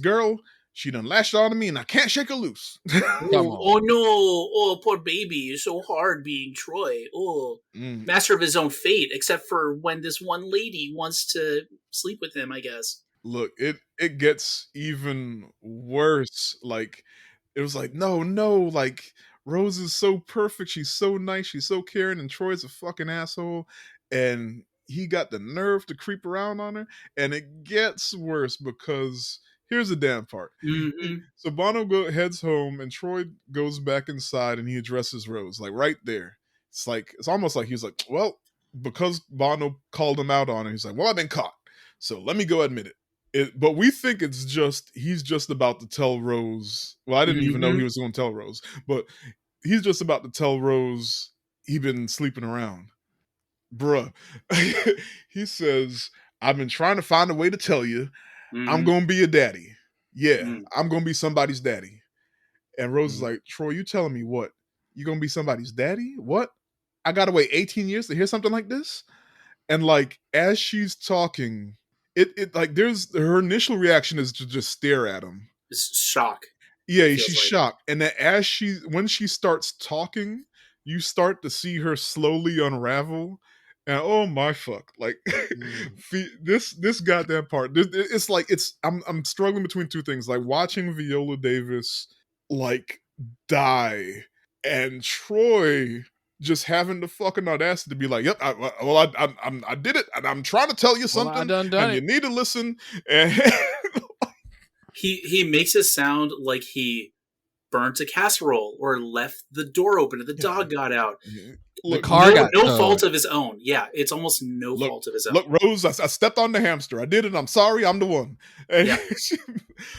girl, she done lashed on to me, and I can't shake her loose. Come Oh, on. oh no! Oh, poor baby! It's so hard being Troy. Oh, Mm. master of his own fate, except for when this one lady wants to sleep with him. I guess. Look, it gets even worse. Like it was like, no, like Rose is so perfect, she's so nice, she's so caring, and Troy's a fucking asshole, and he got the nerve to creep around on her, and it gets worse because here's the damn part. Mm-hmm. So heads home, and Troy goes back inside, and he addresses Rose like right there. It's almost like he's like, well, because Bono called him out on it, he's like, well, I've been caught, so let me go admit it. But we think it's just he's just about to tell Rose. Well, I didn't even know Mm-hmm. he was going to tell Rose, but he's just about to tell Rose he been sleeping around, bruh. He says, "I've been trying to find a way to tell you I'm Mm-hmm. gonna be a daddy. Yeah, Mm-hmm. I'm gonna be somebody's daddy." And Rose is Mm. like, "Troy, you telling me what? You gonna be somebody's daddy? What? I gotta wait 18 years to hear something like this?" And like as she's talking, it like there's her initial reaction is to just stare at him. It's shock. It Yeah, feels she's like. shocked. And then when she starts talking, you start to see her slowly unravel. And oh my fuck. Like Mm. this goddamn part. It's like I'm struggling between two things. Like watching Viola Davis like die and Troy just having the fucking audacity to be like, "Yep, I did it, and I'm trying to tell you Well, I something, done and you it. need to listen." And He makes it sound like he burnt a casserole or left the door open and the dog got out. The look, car got No fault towed. of his own. Yeah, it's almost no look, fault of his own. look, Rose, I stepped on the hamster. I did it. I'm sorry. I'm the one. And Yeah.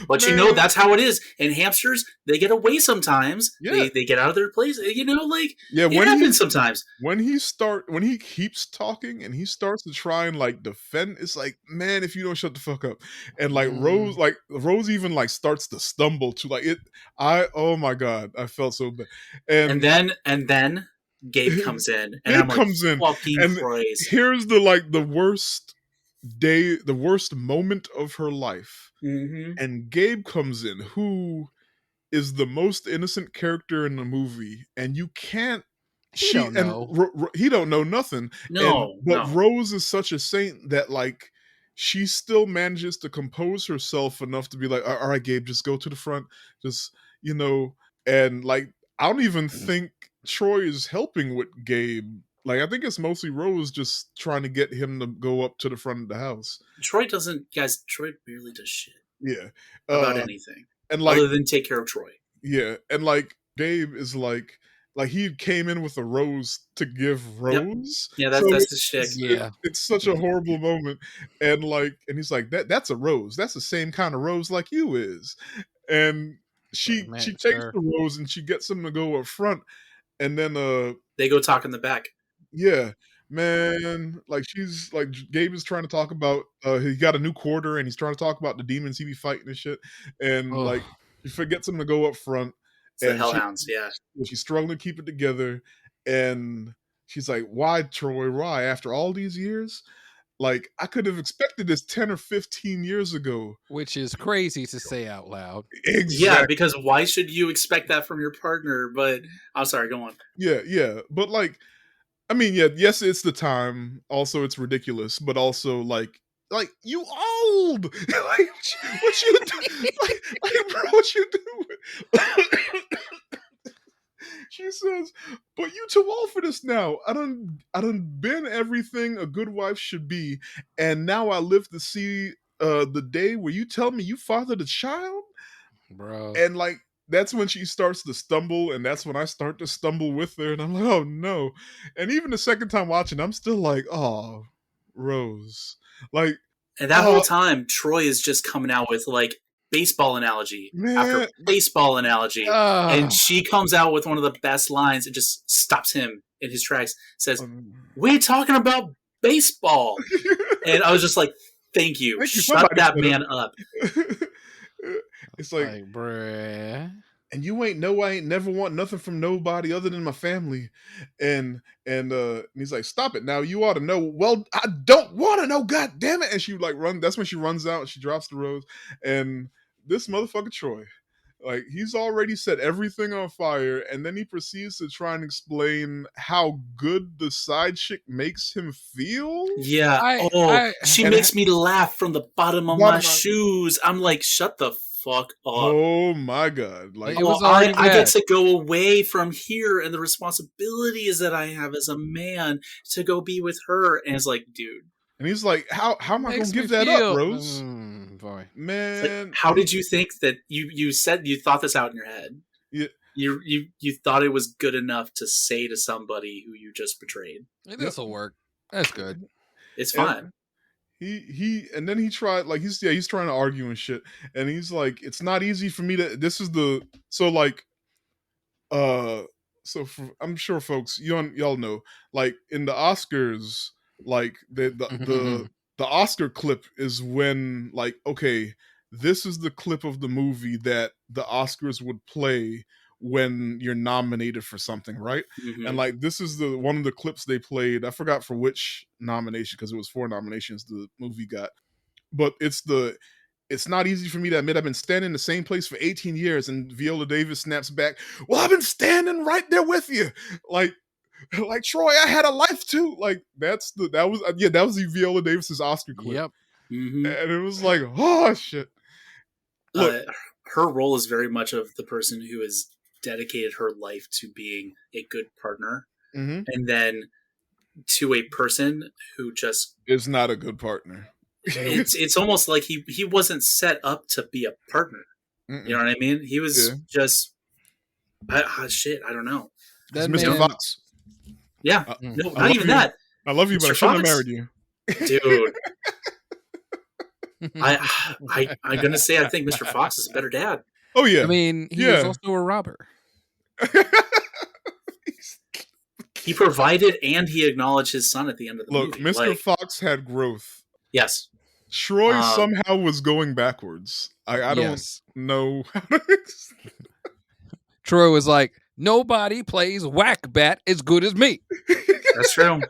But you man, know that's how it is. And hamsters, they get away sometimes. yeah, They get out of their place. You know, like yeah. it happens sometimes. When he keeps talking and he starts to try and like defend, it's like, man, if you don't shut the fuck up. And Mm. Like Rose even like starts to stumble to like it. Oh my god, I felt so bad. And And then Gabe comes in and I'm Gabe like, comes in, fucking and Christ. here's the worst moment of her life. Mm-hmm. And Gabe comes in, who is the most innocent character in the movie, and you can't. He don't know. He don't know nothing, and No, but no. Rose is such a saint that like she still manages to compose herself enough to be like, all right, Gabe, just go to the front, just you know, and like I don't even think Troy is helping with Gabe. Like I think it's mostly Rose just trying to get him to go up to the front of the house. Troy doesn't, guys, Troy barely does shit Yeah. about Uh anything and like other than take care of Troy. yeah, and like Gabe is like he came in with a rose to give Yep. Rose. Yeah, So that's the shtick. Yeah. it's such a horrible moment. And he's like, that's a rose. That's the same kind of rose like you is. And It's like, she man, takes sir. the rose and she gets him to go up front. And then They go talk in the back. yeah, man, like she's like Gabe is trying to talk about he got a new quarter and he's trying to talk about the demons he be fighting and shit. And Oh, like he forgets him to go up front It's the and Hellhounds. Yeah. she's struggling to keep it together. And she's like, why, Troy? Why? After all these years? Like I could have expected this 10 or 15 years ago. which is crazy to say out loud. Yeah, Exactly. because why should you expect that from your partner? But I'm sorry, go on. Yeah, yeah. But like I mean, yeah, yes, it's the time. Also, it's ridiculous, but also like you old. Like what you do? Bro, what you doing? She says, "But you too old for this now. I done been everything a good wife should be, and now I live to see the day where you tell me you fathered a child." Bro. And like that's when she starts to stumble, and that's when I start to stumble with her, and I'm like, oh no. And even the second time watching, I'm still like, oh, Rose. Like, And that whole time, Troy is just coming out with like baseball analogy after man, baseball analogy, and she comes out with one of the best lines and just stops him in his tracks. Says, "We're talking about baseball," and I was just like, "Thank you, shut that man up." It's like, bruh. And you ain't know I ain't never want nothing from nobody other than my family. And he's like, stop it now. You ought to know. Well, I don't want to know, god damn it. And she like run, that's when she runs out and she drops the rose. And this motherfucker Troy, like he's already set everything on fire, and then he proceeds to try and explain how good the side chick makes him feel. Yeah. She makes me laugh from the bottom of my shoes. I'm like, shut the fuck up. Oh my god. Like, it was already I get to go away from here, and the responsibilities that I have as a man to go be with her. And it's like, dude. And he's like, how am I gonna give that up, Rose? Boy. Man. Like, how did you think that you said you thought this out in your head? Yeah. You thought it was good enough to say to somebody who you just betrayed. This will work. That's good. It's fine. And then he tried, like, he's trying to argue and shit, and he's like, it's not easy for me to, this is the, so like, so for, I'm sure folks, y'all know, like in the Oscars, like the Oscar clip is when, like, okay, this is the clip of the movie that the Oscars would play when you're nominated for something, right? Mm-hmm. And like this is the one of the clips they played. I forgot for which nomination, because it was 4 nominations the movie got. But it's not easy for me to admit I've been standing in the same place for 18 years, and Viola Davis snaps back, well, I've been standing right there with you. Like Troy, I had a life too. Like that was the Viola Davis's Oscar clip. Yep. Mm-hmm. And it was like, oh shit. Look, her role is very much of the person who has dedicated her life to being a good partner, mm-hmm. and then to a person who just is not a good partner. It's almost like he wasn't set up to be a partner. Mm-mm. You know what I mean? He was just shit. I don't know. That Mr. Fox. Yeah, no, not even that. I love you, but I shouldn't have married you, dude. I'm gonna say I think Mr. Fox is a better dad. Oh yeah, I mean he is also a robber. He provided and he acknowledged his son at the end of the movie. Look, Mr. Fox had growth. Yes. Troy somehow was going backwards. I don't know how to. Troy was like, nobody plays whack-bat as good as me. That's true.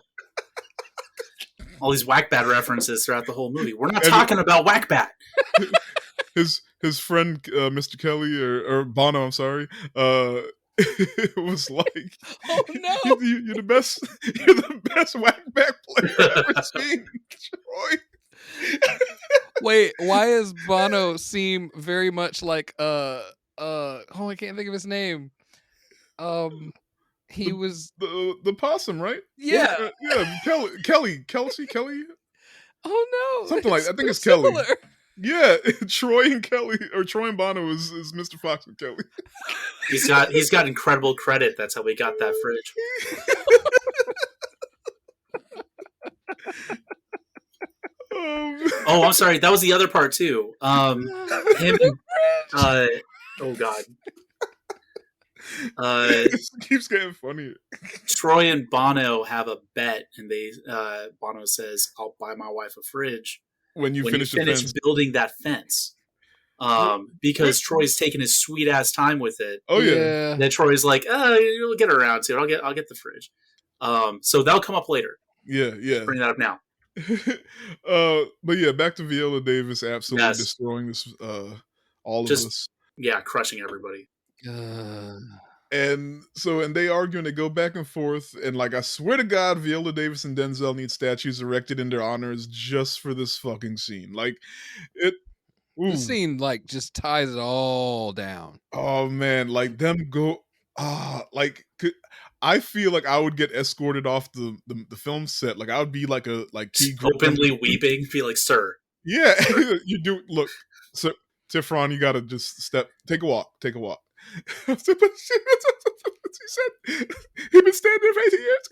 All these whack-bat references throughout the whole movie. We're not talking about whack-bat. His friend, Mr. Kelly or Bono, I'm sorry, it was like, oh no, you're the best. You're the best whack-bat player I've ever seen, Troy. Wait, why does Bono seem very much like I can't think of his name. He was the possum, right? Yeah, yeah. Kelly. Oh no, something like I think it's similar. Kelly. Yeah, Troy and Kelly, or Troy and Bono is Mr. Fox and Kelly. He's got incredible credit. That's how we got that fridge. Oh, I'm sorry. That was the other part too. Him. Oh God. It keeps getting funnier. Troy and Bono have a bet, and Bono says, "I'll buy my wife a fridge when you finish building that fence." Because Troy's taking his sweet ass time with it. Oh yeah. Then Troy's like, "You'll get around to it. I'll get the fridge." So that'll come up later. Yeah. Bring that up now. But yeah, back to Viola Davis absolutely destroying this all of us. Yeah, crushing everybody. And they argue and they go back and forth, and like I swear to God, Viola Davis and Denzel need statues erected in their honors just for this fucking scene. Like it. The scene like just ties it all down. Oh man, like them go. I feel like I would get escorted off the film set. Like I would be like key openly weeping, be like, "Sir." Yeah, you do. Look, so Tifron, you gotta just take a walk. He said he's been standing there for 18 years.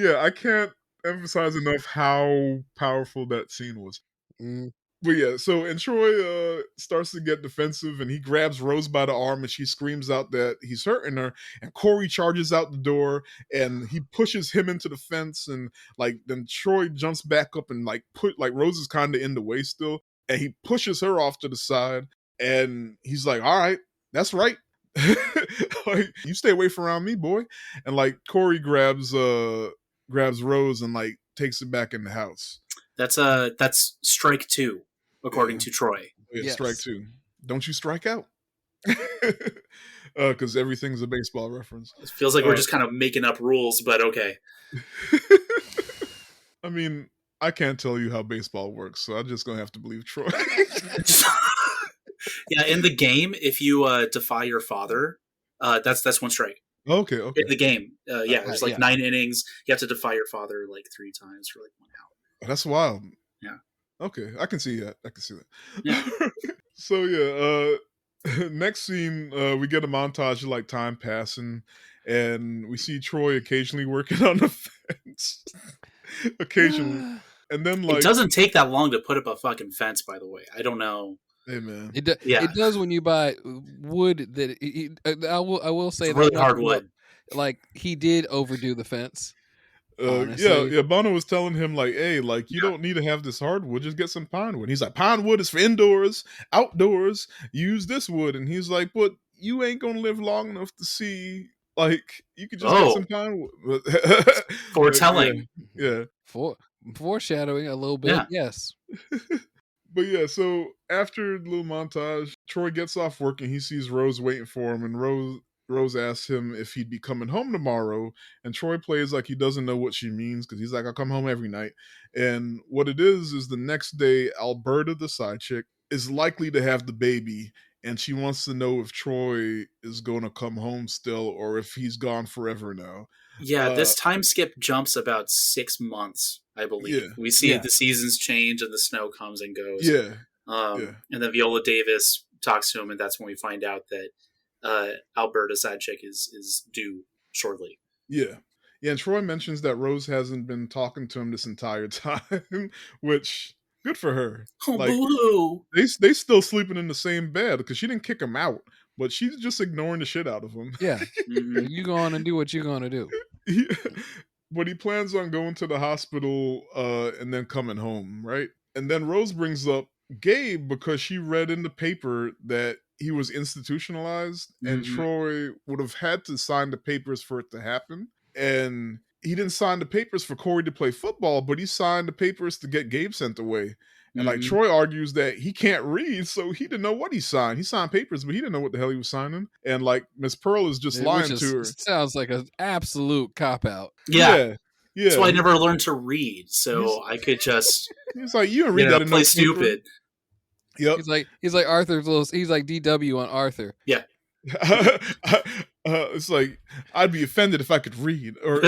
Yeah, I can't emphasize enough how powerful that scene was. Mm. But yeah, so and Troy starts to get defensive and he grabs Rose by the arm and she screams out that he's hurting her. And Corey charges out the door and he pushes him into the fence. And like then Troy jumps back up and like Rose is kind of in the way still. And he pushes her off to the side. And he's like, all right, that's right. Like, you stay away from around me, boy. And like Corey grabs Rose and like takes it back in the house. That's strike 2, according to Troy. Yeah, Yes. strike 2. Don't you strike out. Because everything's a baseball reference. It feels like we're just kind of making up rules, but okay. I mean, I can't tell you how baseball works, so I'm just gonna have to believe Troy. Yeah, in the game, if you defy your father, that's 1 strike. Okay. In the game, there's like 9 innings. You have to defy your father like 3 times for like 1 out. That's wild. Yeah. Okay, I can see that. Yeah. So yeah, next scene, we get a montage of like time passing, and we see Troy occasionally working on the fence. Occasionally. And then like it doesn't take that long to put up a fucking fence, by the way. I don't know. Hey man. It does when you buy wood that I will say it's really that hard wood. Like he did overdo the fence. Yeah. Bono was telling him like, "Hey, like you don't need to have this hardwood. Just get some pine wood." And he's like, "Pine wood is for indoors, outdoors. Use this wood." And he's like, "But you ain't gonna live long enough to see. Like, you could just get some pine wood." Foretelling. Yeah. Foreshadowing a little bit. Yeah. Yes. But yeah, so after the little montage, Troy gets off work and he sees Rose waiting for him, and Rose asks him if he'd be coming home tomorrow, and Troy plays like he doesn't know what she means because he's like, "I'll come home every night." And what it is the next day, Alberta, the side chick, is likely to have the baby, and she wants to know if Troy is going to come home still or if he's gone forever now. Yeah, this time skip jumps about 6 months, I believe. Yeah. We see the seasons change and the snow comes and goes. Yeah. And then Viola Davis talks to him, and that's when we find out that Alberta side chick is due shortly. Yeah. Yeah, and Troy mentions that Rose hasn't been talking to him this entire time, which good for her. Oh, like, boo-hoo. They still sleeping in the same bed because she didn't kick him out, but she's just ignoring the shit out of him. Yeah. You go on and do what you're going to do. But he plans on going to the hospital and then coming home, right? And then Rose brings up Gabe because she read in the paper that he was institutionalized and Troy would have had to sign the papers for it to happen. And he didn't sign the papers for Corey to play football, but he signed the papers to get Gabe sent away. And like Troy argues that he can't read, so he didn't know what he signed. He signed papers, but he didn't know what the hell he was signing. And like Miss Pearl is just lying to her. Sounds like an absolute cop out. Yeah. So I never learned to read, so I could just. He's like, you don't read that. Play stupid. Yep. He's like Arthur's little. He's like DW on Arthur. Yeah. It's like I'd be offended if I could read or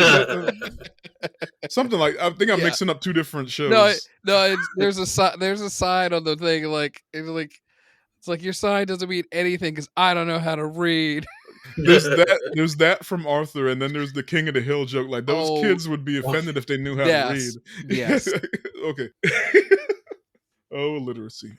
something like. I think I'm mixing up 2 different shows. No. There's a side on the thing like it's like your sign doesn't mean anything because I don't know how to read. There's that from Arthur, and then there's the King of the Hill joke. Like those kids would be offended if they knew how to read. Yes. Okay. Oh, illiteracy.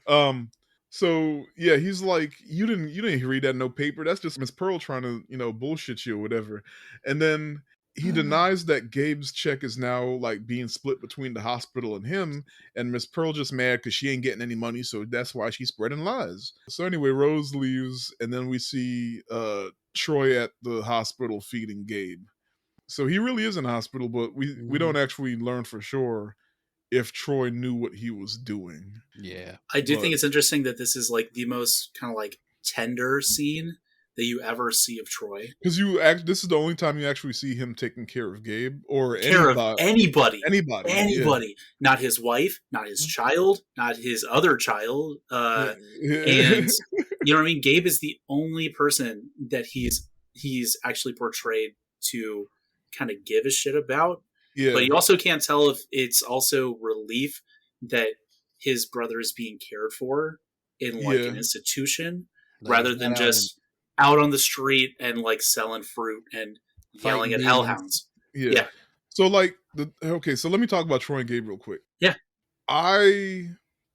So yeah, he's like, you didn't read that in no paper. That's just Miss Pearl trying to, bullshit you or whatever. And then he denies that Gabe's check is now like being split between the hospital and him. And Miss Pearl just mad because she ain't getting any money, so that's why she's spreading lies. So anyway, Rose leaves, and then we see Troy at the hospital feeding Gabe. So he really is in the hospital, but we don't actually learn for sure if Troy knew what he was doing. Yeah. I do think it's interesting that this is like the most kind of like tender scene that you ever see of Troy. Because this is the only time you actually see him taking care of Gabe or anybody. Yeah. Not his wife, not his child, not his other child. And you know what I mean? Gabe is the only person that he's actually portrayed to kind of give a shit about. Yeah. But you also can't tell if it's also relief that his brother is being cared for in like an institution rather than just out on the street and like selling fruit and yelling at hellhounds. Yeah. So like okay, so let me talk about Troy and Gabe real quick. Yeah. I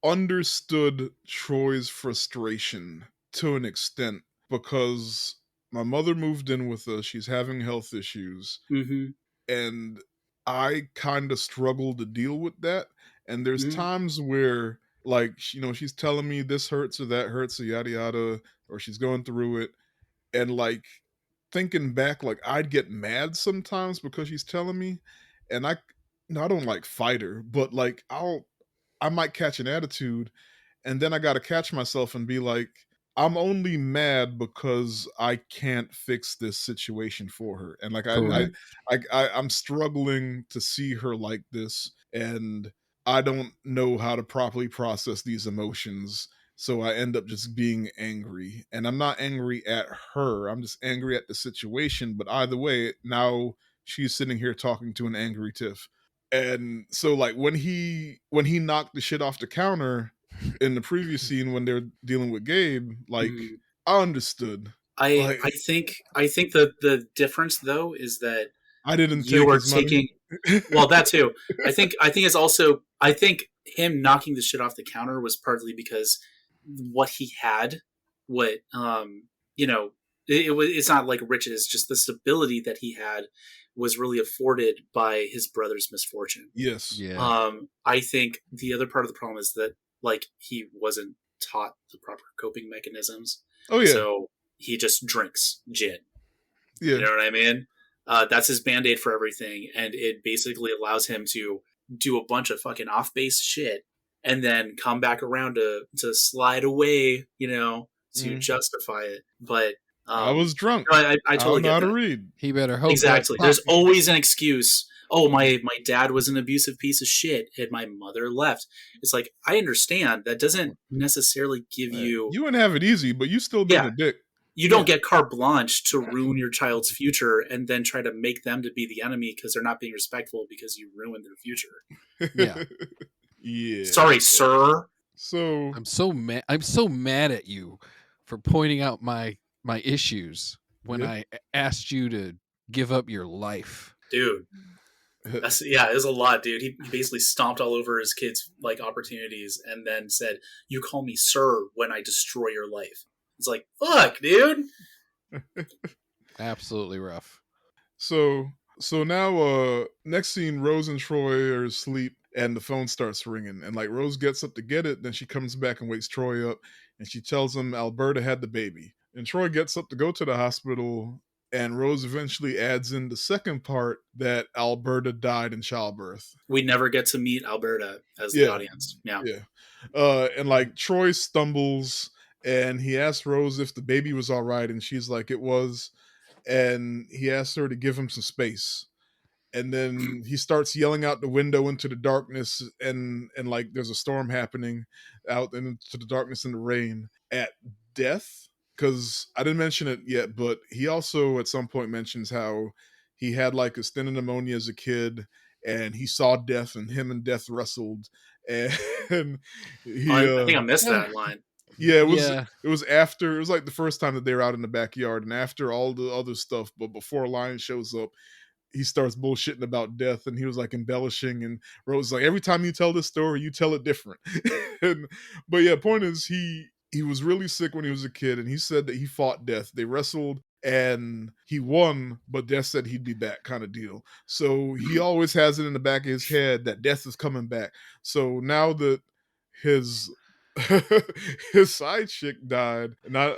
understood Troy's frustration to an extent because my mother moved in with us. She's having health issues, Mm-hmm. and I kind of struggle to deal with that. And there's Mm-hmm. times where, like, she's telling me this hurts or that hurts or yada yada, or she's going through it, and like thinking back, like I'd get mad sometimes because she's telling me, and no, I don't like fight her, but like I might catch an attitude, and then I got to catch myself and be like, I'm only mad because I can't fix this situation for her, and like Correct. I'm struggling to see her like this, and I don't know how to properly process these emotions. So I end up just being angry, and I'm not angry at her. I'm just angry at the situation. But either way, now she's sitting here talking to an angry Tiff. And so like when he knocked the shit off the counter in the previous scene when they're dealing with Gabe, like Mm-hmm. I understood. I Like I think I think the difference though is that I didn't you take are his money. taking, well, that too. I think it's also, I think him knocking the shit off the counter was partly because what he had, what you know, it's not like riches, just the stability that he had was really afforded by his brother's misfortune. Yes. Yeah. I think the other part of the problem is that like he wasn't taught the proper coping mechanisms, Oh yeah. so he just drinks gin. You Yeah. know what I mean? That's his band aid for everything, and it basically allows him to do a bunch of fucking off base shit, and then come back around to slide away, to Mm. justify it. But I was drunk. no, I I don't totally know get how to that. read. He better hope that Exactly. pop. There's always an excuse. Oh, my dad was an abusive piece of shit, and my mother left. It's like, I understand that doesn't necessarily give you, You wouldn't have it easy, but you still being yeah, a dick. you don't get carte blanche to ruin your child's future and then try to make them to be the enemy because they're not being respectful because you ruined their future. Yeah. Yeah. Sorry, sir. So I'm so mad. I'm so mad at you for pointing out my issues when yeah. I asked you to give up your life. Dude. Yeah, it was a lot, dude. He basically stomped all over his kids' like opportunities and then said, "You call me sir when I destroy your life." It's like, fuck, dude. Absolutely rough. So now next scene, Rose and Troy are asleep and the phone starts ringing, and like Rose gets up to get it, then she comes back and wakes Troy up, and she tells him Alberta had the baby. And Troy gets up to go to the hospital, and Rose eventually adds in the second part that Alberta died in childbirth. We never get to meet Alberta as the Yeah. audience. Yeah. Yeah. And like Troy stumbles and he asks Rose if the baby was all right, and she's like it was, and he asks her to give him some space, and then he starts yelling out the window into the darkness, and like there's a storm happening out into the darkness and the rain at Death, because I didn't mention it yet, but he also at some point mentions how he had like a stint of pneumonia as a kid, and he saw Death, and him and Death wrestled, and he I think I missed that line. yeah, Yeah. it was after, it was like the first time that they were out in the backyard, and after all the other stuff, but before Lion shows up, he starts bullshitting about Death, and he was like embellishing, and Rose was like, every time you tell this story, you tell it different. But yeah, point is he was really sick when he was a kid, and he said that he fought Death. They wrestled and he won, but Death said he'd be back, kind of deal. So he always has it in the back of his head that Death is coming back. So now that his his side chick died, not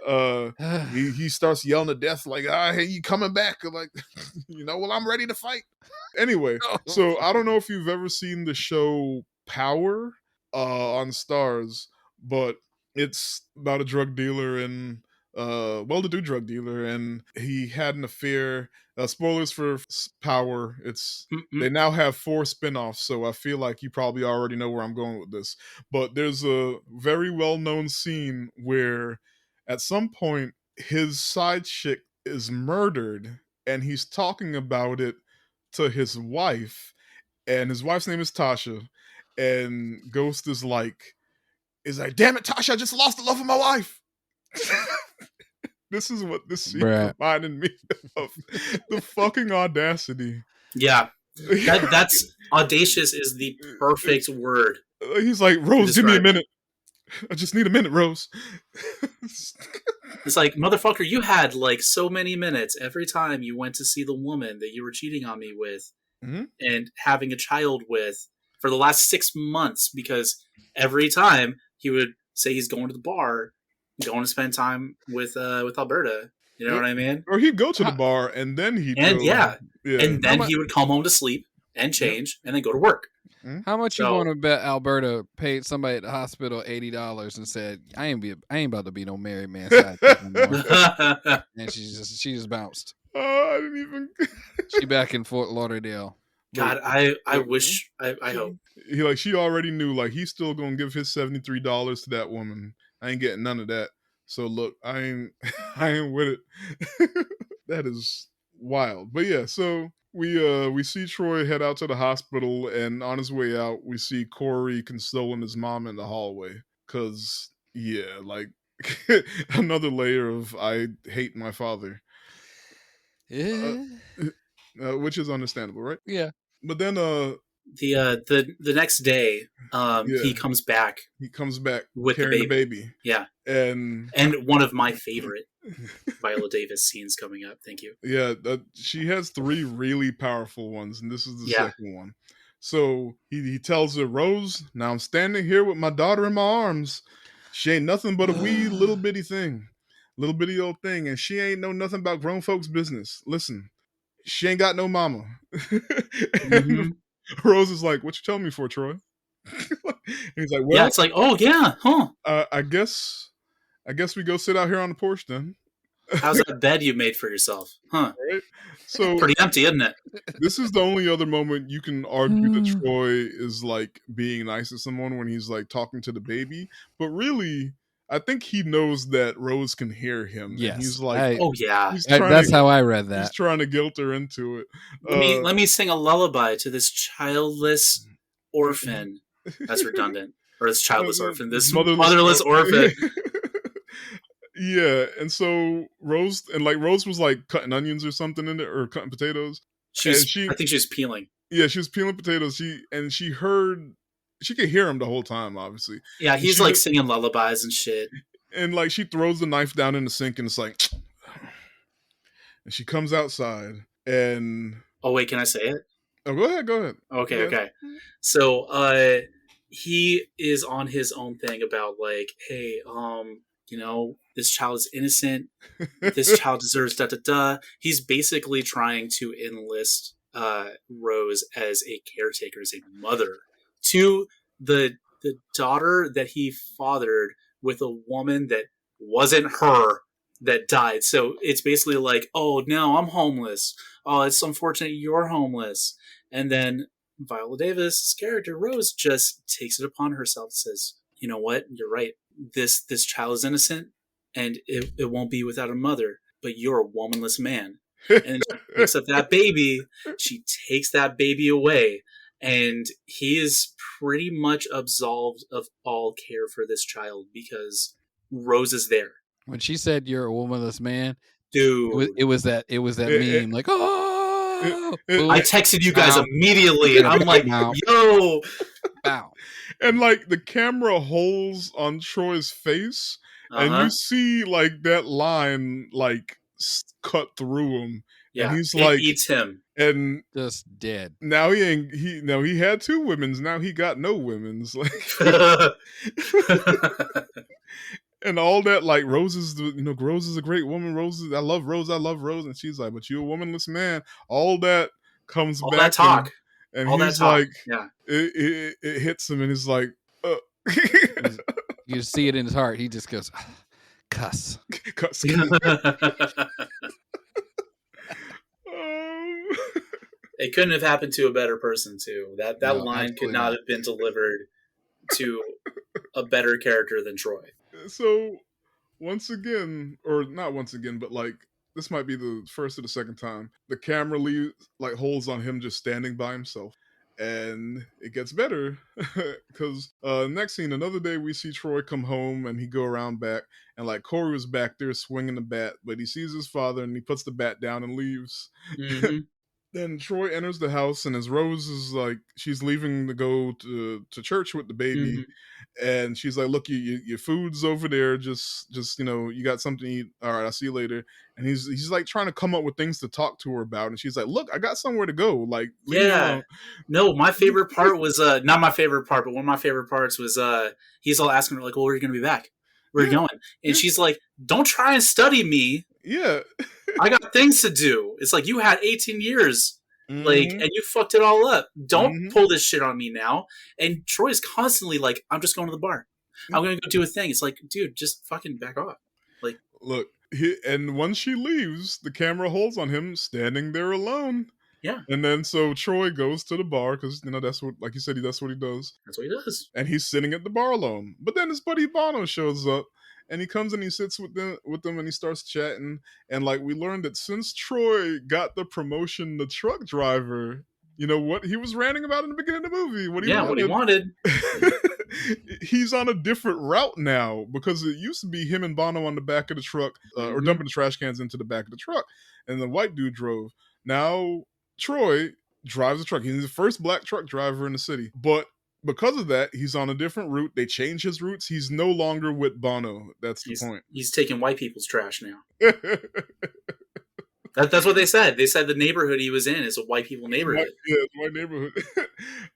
he starts yelling at Death like, hey, you coming back? Like, well, I'm ready to fight. Anyway, so I don't know if you've ever seen the show Power on Stars, but it's about a drug dealer and well-to-do drug dealer, and he had an affair. Spoilers for Power. They now have 4 spin-offs, so I feel like you probably already know where I'm going with this. But there's a very well-known scene where at some point his side chick is murdered, and he's talking about it to his wife, and his wife's name is Tasha, and Ghost is like, damn it, Tasha, I just lost the love of my life. This is what this scene Bruh. reminded me of. The fucking audacity. Yeah, That's audacious is the perfect word He's like, to Rose, give me a describe him. minute. I just need a minute, Rose. It's like, motherfucker, you had like so many minutes every time you went to see the woman that you were cheating on me with and having a child with for the last 6 months, because every time he would say he's going to the bar, going to spend time with Alberta. You know what I mean? Or he'd go to the How, bar and then he'd And go. yeah, Yeah. and how then much? he would come home to sleep and change and then go to work. How much you So- want to bet Alberta paid somebody at the hospital $80 and said, "I ain't about to be no married man sidekick anymore," and she just bounced. Oh, I didn't even. She back in Fort Lauderdale. God, I wish I hope. She already knew, like, he's still gonna give his $73 to that woman. I ain't getting none of that. So look, I ain't I ain't with it. That is wild. But yeah, so we see Troy head out to the hospital, and on his way out, we see Corey consoling his mom in the hallway. Cause yeah, like another layer of I hate my father. Yeah. Which is understandable, right? Yeah. But then The next day, he comes back with carrying the baby. Yeah. And one of my favorite Viola Davis scenes coming up. Thank you. Yeah, she has 3 really powerful ones, and this is the second one. So he tells her, Rose, now I'm standing here with my daughter in my arms. She ain't nothing but a wee little bitty thing. Little bitty old thing, and she ain't know nothing about grown folks' business. Listen, she ain't got no mama. And Rose is like, what you telling me for, Troy? And he's like, well, yeah, it's like, oh yeah, huh? I guess we go sit out here on the porch then. How's that bed you made for yourself? Huh? Right? So pretty empty, isn't it? This is the only other moment you can argue that Troy is like being nice to someone, when he's like talking to the baby. But really, I think he knows that Rose can hear him. Yes. And he's like, oh yeah. That's how I read that. He's trying to guilt her into it. Let me sing a lullaby to this childless orphan. That's redundant. Or this childless orphan. This motherless orphan. Yeah, and so Rose was like cutting onions or something in there, or cutting potatoes. I think she was peeling. Yeah, she was peeling potatoes. She could hear him the whole time, obviously. Yeah, he's like singing lullabies and shit. And like she throws the knife down in the sink, and it's like, and she comes outside, and oh wait, can I say it? Oh, go ahead. Okay. So he is on his own thing about like, hey, this child is innocent. This child deserves da-da-da. He's basically trying to enlist Rose as a caretaker, as a mother to the daughter that he fathered with a woman that wasn't her, that died. So it's basically like, oh, no, I'm homeless. Oh, it's unfortunate you're homeless. And then Viola Davis' character, Rose, just takes it upon herself and says, you know what? You're right. This child is innocent, and it won't be without a mother, but you're a womanless man. And she picks up that baby. She takes that baby away, and he is pretty much absolved of all care for this child because Rose is there. When she said you're a womanless man, dude, it was that meme, like, oh, I texted you guys immediately, and I'm like, yo, bow. And like the camera holds on Troy's face, and you see like that line like cut through him. Yeah, and he's it like, eats him, and just dead. Now he had 2 women's. Now he got no women's. Like, and all that, like, Rose is a great woman. I love Rose. And she's like, but you're a womanless man. All that comes all back. That talk. And all he's that talk. like, yeah. It hits him, and he's like, you see it in his heart. He just goes, cuss. Cuss. It couldn't have happened to a better person, too. That line could not have been delivered to a better character than Troy. So, once again, or not once again, but like, this might be the first or the second time, the camera holds on him just standing by himself. And it gets better because next scene, another day, we see Troy come home, and he go around back, and like Corey was back there swinging the bat, but he sees his father, and he puts the bat down and leaves. Mm-hmm. then Troy enters the house, and as Rose is like, she's leaving to go to church with the baby, Mhm. and she's like, "Look, your food's over there. Just you got something to eat. All right, I'll see you later." And he's like trying to come up with things to talk to her about, and she's like, "Look, I got somewhere to go. Like, leave me Yeah. alone." No, my favorite part was not my favorite part, but one of my favorite parts was he's all asking her like, "Well, where are you going to be back? Where are you Yeah, going?" And yeah, she's like, "Don't try and study me. yeah. I got things to do." It's like you had 18 years, like, Hmm. and you fucked it all up. Don't Hmm. pull this shit on me now. And Troy's constantly like, "I'm just going to the bar. I'm going to go do a thing." It's like, dude, just fucking back off. Like, Look, and once she leaves, the camera holds on him standing there alone. yeah, And then so Troy goes to the bar because that's what, like you said, that's what he does. that's what he does. And he's sitting at the bar alone. But then his buddy Bono shows up, and he comes and he sits with them and he starts chatting. And like we learned that since Troy got the promotion to truck driver, you know what he was ranting about in the beginning of the movie, what he Yeah, what he wanted. wanted. He's on a different route now because it used to be him and Bono on the back of the truck or Mhm. dumping the trash cans into the back of the truck, and the white dude drove. Now Troy drives a truck. He's the first black truck driver in the city, but because of that, he's on a different route. They change his routes. He's no longer with Bono. That's the point. He's taking white people's trash now. That's what they said. They said the neighborhood he was in is a white people neighborhood. My neighborhood.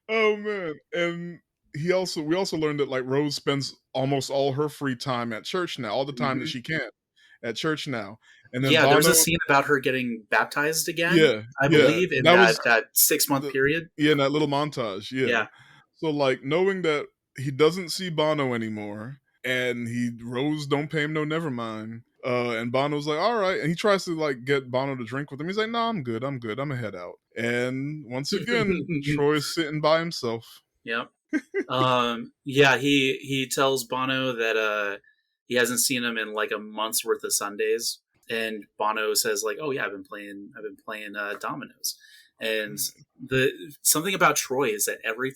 Oh man, and we also learned that like Rose spends almost all her free time at church now, all the time that Mhm. she can at church now, and then Yeah, there's a Bono. scene about her getting baptized again, Yeah, I yeah, believe, in that was that 6 month the period. yeah, in that little montage, yeah. Yeah. So like knowing that he doesn't see Bono anymore, and Rose don't pay him no never mind. And Bono's like, all right, and he tries to like get Bono to drink with him. He's like, no, I'm good, I'm good, I'm gonna head out. And once again, Troy's sitting by himself. Yep. Yeah, he tells Bono that he hasn't seen him in like a month's worth of Sundays, and Bono says like, "Oh yeah, I've been playing dominoes." And the something about Troy is that every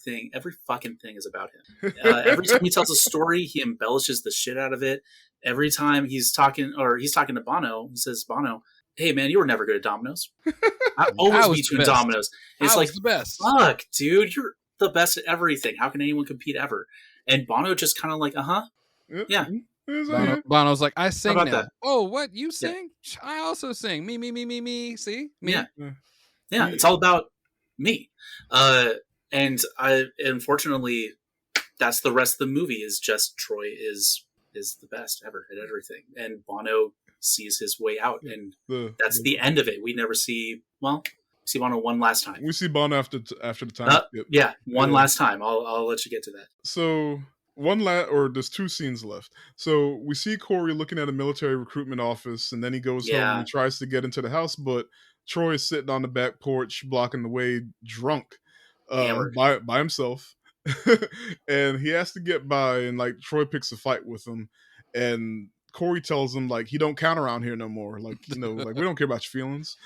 fucking thing is about him. Every time he tells a story, he embellishes the shit out of it. Every time he's talking to Bono, he says, "Bono, hey man, you were never good at dominoes. I I always was beat the you in best. dominoes." And I it's like, was the best. fuck, dude, you're the best at everything. How can anyone compete ever? And Bono just kind of like, Yeah, yeah, he's like, yeah. Bono's like, I how sing about now. that? Oh, what? You Yeah, sing? I also sing. Me. See? yeah, Me? Yeah. yeah. It's all about me. Uh, and I, unfortunately, that's the rest of the movie. Is just Troy is the best ever at everything, and Bono sees his way out, and that's the end of it. We never see see Bono one last time. We see Bono after the time skip. Yeah, one Yeah. last time. I'll let you get to that. So there's two scenes left. So we see Corey looking at a military recruitment office, and then he goes home and Yeah, he tries to get into the house, but Troy is sitting on the back porch blocking the way, drunk, hammered. by himself. And he has to get by, and like Troy picks a fight with him, and Corey tells him like he don't count around here no more. Like, like we don't care about your feelings.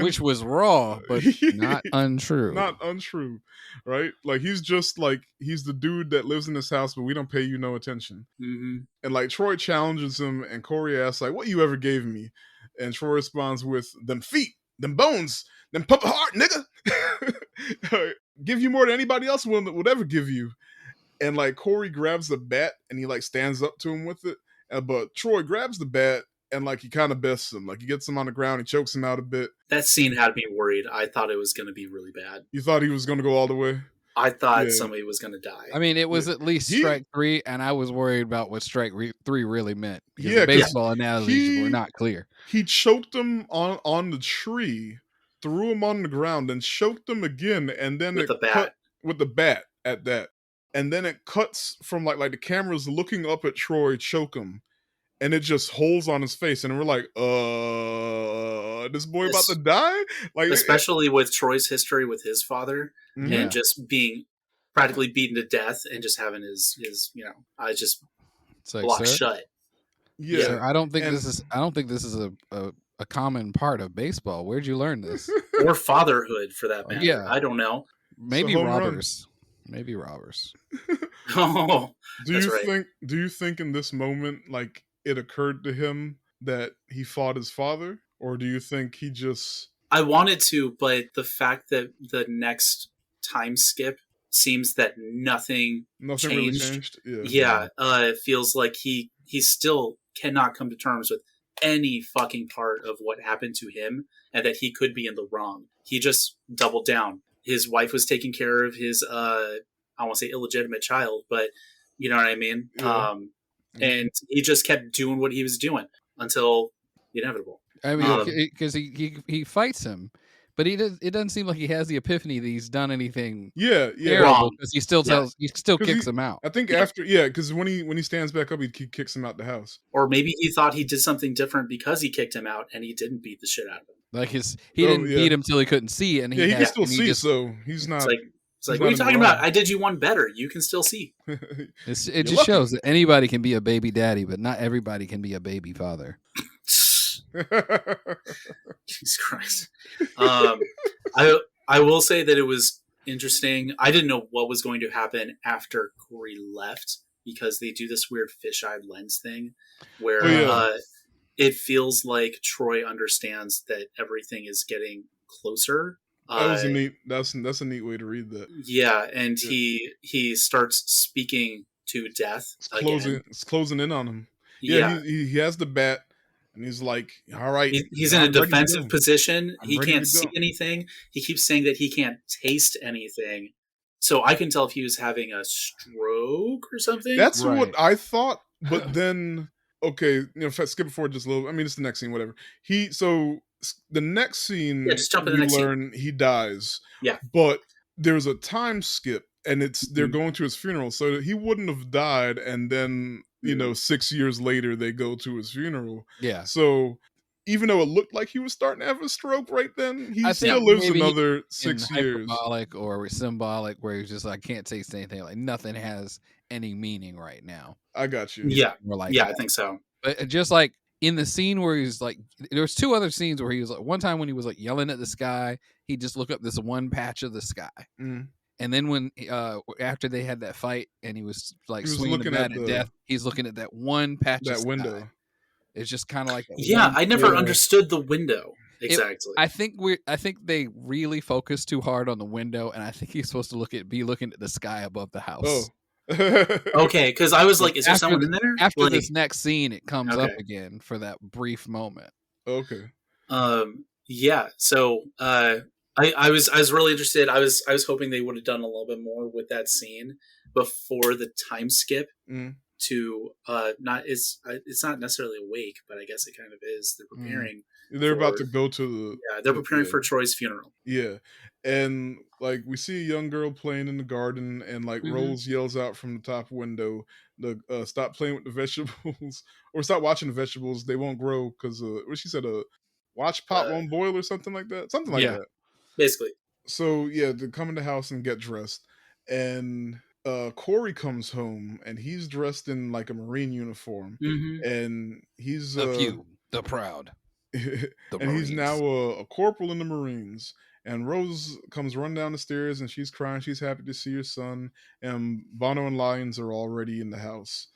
Which was raw, but not untrue. Not untrue, right? Like he's just like he's the dude that lives in this house, but we don't pay you no attention. Mm-hmm. And like Troy challenges him, and Corey asks like, "What you ever gave me?" And Troy responds with, "Them feet, them bones, them puppet heart, nigga. Give you more than anybody else would ever give you." And like Corey grabs the bat and he like stands up to him with it, but Troy grabs the bat and like he kind of bests him, like he gets him on the ground, he chokes him out a bit. That scene had me worried. I thought it was going to be really bad. You thought he was going to go all the way? I thought Yeah. somebody was going to die. I mean, it was at least He- strike three, and I was worried about what strike three really meant because Yeah, the 'cause baseball analogies were not clear. He choked him on the tree, threw him on the ground, and choked him again, and then With it the bat. cut with the bat at that. And then it cuts from like the camera's looking up at Troy choke him, and it just holds on his face, and we're like, this boy about to die? Like Especially with Troy's history with his father Mhm. Yeah. and just being practically beaten to death and just having his I just It's like, blocked sir, shut. Yeah. sir, I don't think and- this is a common part of baseball. Where'd you learn this? Or fatherhood for that matter. Yeah. I don't know. Maybe home run. robbers. Maybe robbers. Oh, Do that's you right. think in this moment like it occurred to him that he fought his father, or do you think he just I wanted to, but the fact that the next time skip seems that nothing Nothing really changed. changed. Yeah. Yeah, it feels like he still cannot come to terms with any fucking part of what happened to him, and that he could be in the wrong. He just doubled down. His wife was taking care of his I won't say illegitimate child, but you know what I mean. Yeah. And he just kept doing what he was doing until the inevitable. I mean, because he fights him, but it doesn't seem like he has the epiphany that he's done anything terrible, because he still kicks him out. I think after because when he stands back up, he kicks him out the house. Or maybe he thought he did something different because he kicked him out, and he didn't beat the shit out of him. Like he didn't beat him till he couldn't see, and he can still see, so he's not. It's like, what are you talking about? I did you one better. You can still see. It just shows that anybody can be a baby daddy, but not everybody can be a baby father. Jesus Christ. I will say that it was interesting. I didn't know what was going to happen after Corey left, because they do this weird fisheye lens thing where it feels like Troy understands that everything is getting closer. That was that's a neat way to read that. Yeah, and he starts speaking to death. It's closing in on him. Yeah, he has the bat, and he's like, all right. He's in a defensive position. He can't see anything. He keeps saying that he can't taste anything. So I can tell if he was having a stroke or something. That's what I thought. But then, okay, if I skip forward just a little, I mean, it's the next scene, whatever. The next scene, just jump in the next scene. He dies. Yeah. But there's a time skip, and they're going to his funeral. So he wouldn't have died, and then, 6 years later, they go to his funeral. Yeah. So even though it looked like he was starting to have a stroke right then, he still lives another 6 years. Hyperbolic or symbolic, where he's just like, can't taste anything. Like, nothing has any meaning right now. I got you. Yeah. I think so. But just like, in the scene where he's like, there was 2 other scenes where he was like, one time when he was like yelling at the sky, he'd just look up this one patch of the sky. Mm. And then when, after they had that fight and he was like swinging the bat at death, he's looking at that one patch of sky. Window. It's just kind of like, I never understood the window exactly. I think they really focused too hard on the window, and I think he's supposed to be looking at the sky above the house. Oh. Okay, because I was like, is there someone in there? After this next scene, it comes up again for that brief moment. Okay. Yeah. So I was really interested. I was hoping they would have done a little bit more with that scene before the time skip to it's not necessarily a wake, but I guess it kind of is. They're preparing. They're about to go to the. Yeah, they're preparing for Troy's funeral. Yeah, and like we see a young girl playing in the garden, and like Rose yells out from the top window, "Stop playing with the vegetables, or stop watching the vegetables. They won't grow because what she said, watch pot won't boil or something like that. Something like that. Basically. So yeah, they come in the house and get dressed, and Corey comes home and he's dressed in like a Marine uniform, and he's the proud. And he's now a corporal in the Marines. And Rose comes running down the stairs and she's crying. She's happy to see her son. And Bono and Lyons are already in the house,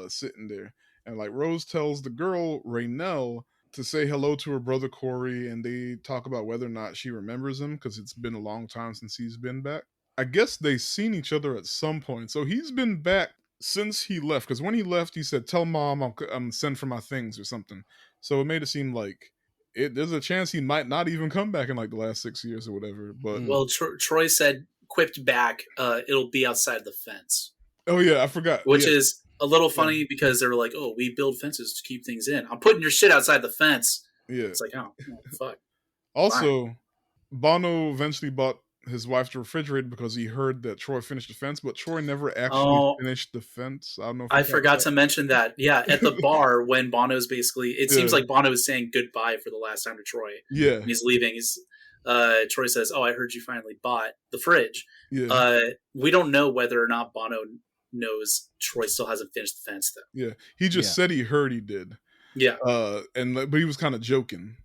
sitting there. And like Rose tells the girl Raynell to say hello to her brother Corey, and they talk about whether or not she remembers him because it's been a long time since he's been back. I guess they've seen each other at some point. So he's been back since he left, because when he left, he said, "Tell mom I'm send for my things" or something. So it made it seem like there's a chance he might not even come back in like the last 6 years or whatever. But Troy said, quipped back, "It'll be outside the fence." Oh yeah, I forgot. Which is a little funny because they were like, "Oh, we build fences to keep things in. I'm putting your shit outside the fence." Yeah, it's like, oh fuck. Also, Bono eventually bought his wife the refrigerator because he heard that Troy finished the fence, but Troy never actually finished the fence. I don't know if I forgot to mention that. Yeah, at the bar when Bono's basically, it seems like Bono is saying goodbye for the last time to Troy. Yeah, and he's leaving. Troy says, "Oh, I heard you finally bought the fridge." Yeah, we don't know whether or not Bono knows Troy still hasn't finished the fence though. Yeah, he just said he heard he did. Yeah, but he was kind of joking.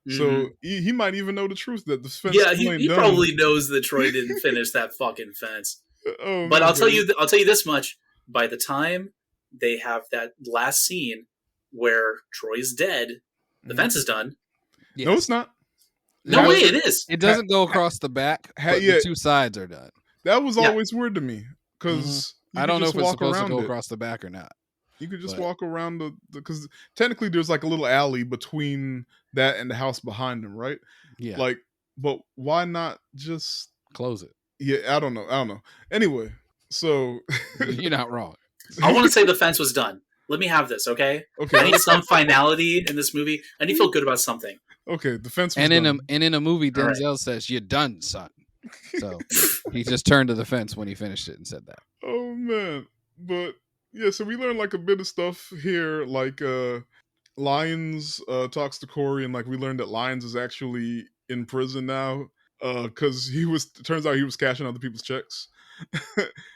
So he might even know the truth that the fence. Yeah, he probably knows that Troy didn't finish that fucking fence. But I'll tell you this much: by the time they have that last scene where Troy's dead, the fence is done. Yes. No, it's not. No way, No, it is. it doesn't go across the back, but the Yeah, two sides are done. that was Yeah. always weird to me Mhm. because you I could don't know just if it's walk supposed to around go it. across the back or not, You could just but walk around the because technically there's like a little alley between that and the house behind him, right? yeah, Like, but why not just? close it. Yeah, I don't know. I don't know. Anyway, so You're not wrong. I want to say the fence was done. Let me have this, okay? okay, I need some finality in this movie. I need to feel good about something. okay. The fence was And done. in a movie, All right. Denzel says, "You're done, son." So he just turned to the fence when he finished it and said that. Oh man, but yeah. So we learned like a bit of stuff here, like Lyons talks to Corey, and like we learned that Lyons is actually in prison now because he was. Turns out he was cashing other people's checks.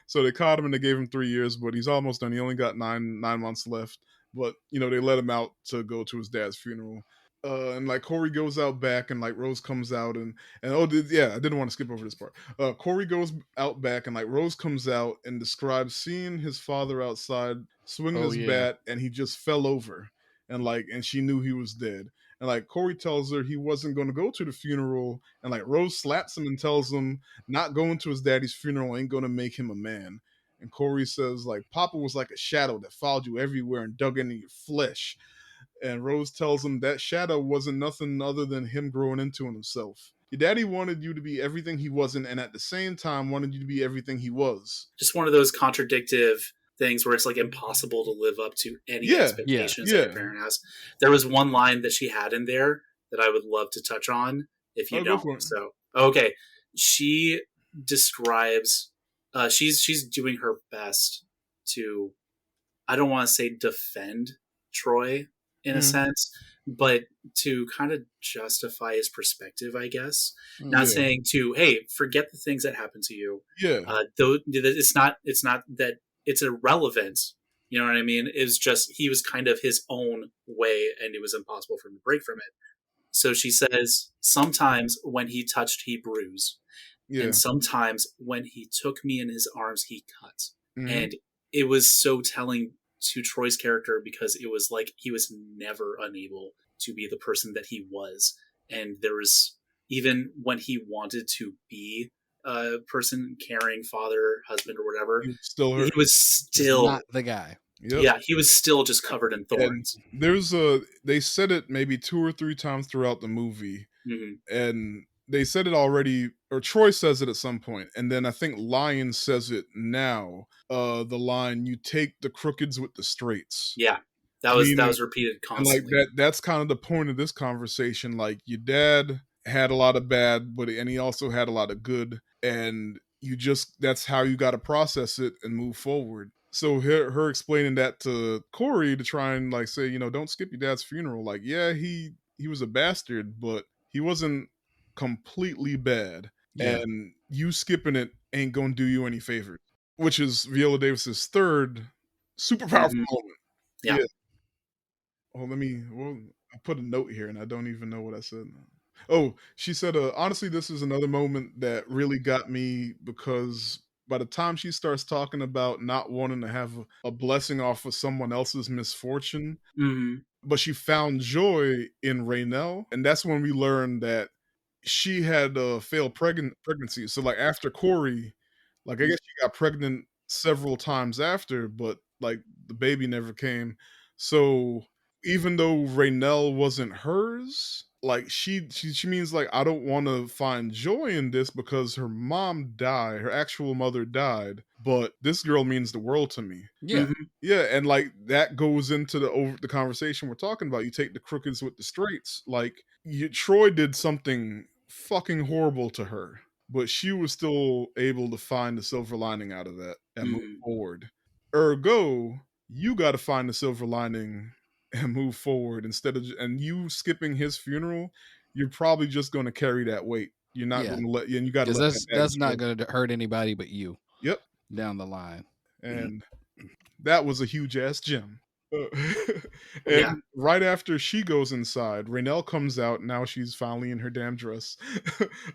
So they caught him and they gave him 3 years, but he's almost done. He only got nine months left. But they let him out to go to his dad's funeral. And like Corey goes out back, and like Rose comes out, and yeah, I didn't want to skip over this part. Corey goes out back, and like Rose comes out and describes seeing his father outside swinging Oh his yeah, bat, and he just fell over, and she knew he was dead. And like Corey tells her he wasn't going to go to the funeral, and like Rose slaps him and tells him not going to his daddy's funeral ain't going to make him a man. And Corey says like Papa was like a shadow that followed you everywhere and dug into your flesh. And Rose tells him that shadow wasn't nothing other than him growing into himself. Your daddy wanted you to be everything he wasn't, and at the same time wanted you to be everything he was. Just one of those contradictive things where it's like impossible to live up to any Yeah, expectations that yeah. your parent has. There was one line that she had in there that I would love to touch on if you Oh, go don't. for it. So, okay. She describes, she's doing her best to, I don't want to say defend Troy in a sense, but to kind of justify his perspective, I guess. Not Yeah. saying to, hey, forget the things that happened to you. Yeah. Though it's not that it's irrelevant. You know what I mean? It's just he was kind of his own way, and it was impossible for him to break from it. So she says, sometimes when he touched, he bruised. Yeah. And sometimes when he took me in his arms, he cut. Mhm. And it was so telling to Troy's character because it was like he was never unable to be the person that he was. And there was, even when he wanted to be a person, caring father, husband, or whatever, Still hurt. he was just still, not the guy. Yep. yeah, he was still just covered in thorns. And there's they said it maybe 2 or 3 times throughout the movie, and they said it already, or Troy says it at some point, and then I think Lion says it now. The line, "You take the crookeds with the straights." Yeah, that was repeated And like constantly. that's kind of the point of this conversation. Like your dad had a lot of bad, and he also had a lot of good, and that's how you got to process it and move forward. So her explaining that to Corey to try and like say, don't skip your dad's funeral. Like, yeah, he was a bastard, but he wasn't completely bad. Yeah. And you skipping it ain't gonna do you any favors. Which is Viola Davis's third super powerful moment. Yeah. Oh, I put a note here and I don't even know what I said now. Oh, she said, honestly, this is another moment that really got me because by the time she starts talking about not wanting to have a blessing off of someone else's misfortune, but she found joy in Raynell, and that's when we learned that she had a failed pregnancy. So like after Corey, like I guess she got pregnant several times after, but like the baby never came. So even though Raynell wasn't hers, like she means like I don't want to find joy in this because her mom died, her actual mother died, but this girl means the world to me. Yeah. Yeah, and like that goes into the conversation we're talking about. You take the crookeds with the straights. Like Troy did something fucking horrible to her, but she was still able to find the silver lining out of that and move forward. Ergo, you got to find the silver lining and move forward and you skipping his funeral. You're probably just going to carry that weight. You're not going to and you got to let because that baggage that's not go. going to hurt anybody but you. Yep. Down the line. And that was a huge ass gem. And right after she goes inside, Raynell comes out. Now she's finally in her damn dress.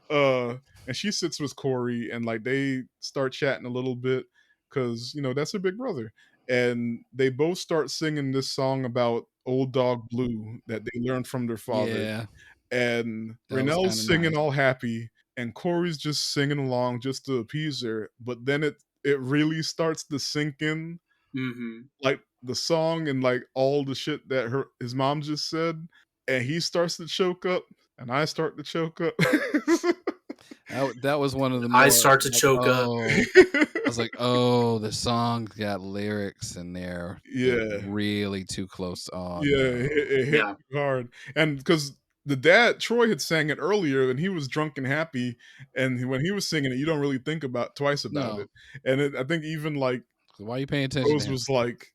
And she sits with Corey and like they start chatting a little bit because that's her big brother. And they both start singing this song about Old Dog Blue that they learned from their father. Yeah. and That was Renell's kind of singing nice. all happy, and Corey's just singing along just to appease her. But then it really starts to sink in, Mm-hmm. like the song and like all the shit that his mom just said, and he starts to choke up, and I start to choke up. That was one of the I more start to like, choke up. oh, I was like, oh, the song's got lyrics in there that Yeah. really too close. Oh Yeah, no. it hit Yeah. hard, and because the dad Troy had sang it earlier, and he was drunk and happy, and when he was singing it, you don't really think about twice about No. it, and I think even like Why are you paying attention to Rose him? was like,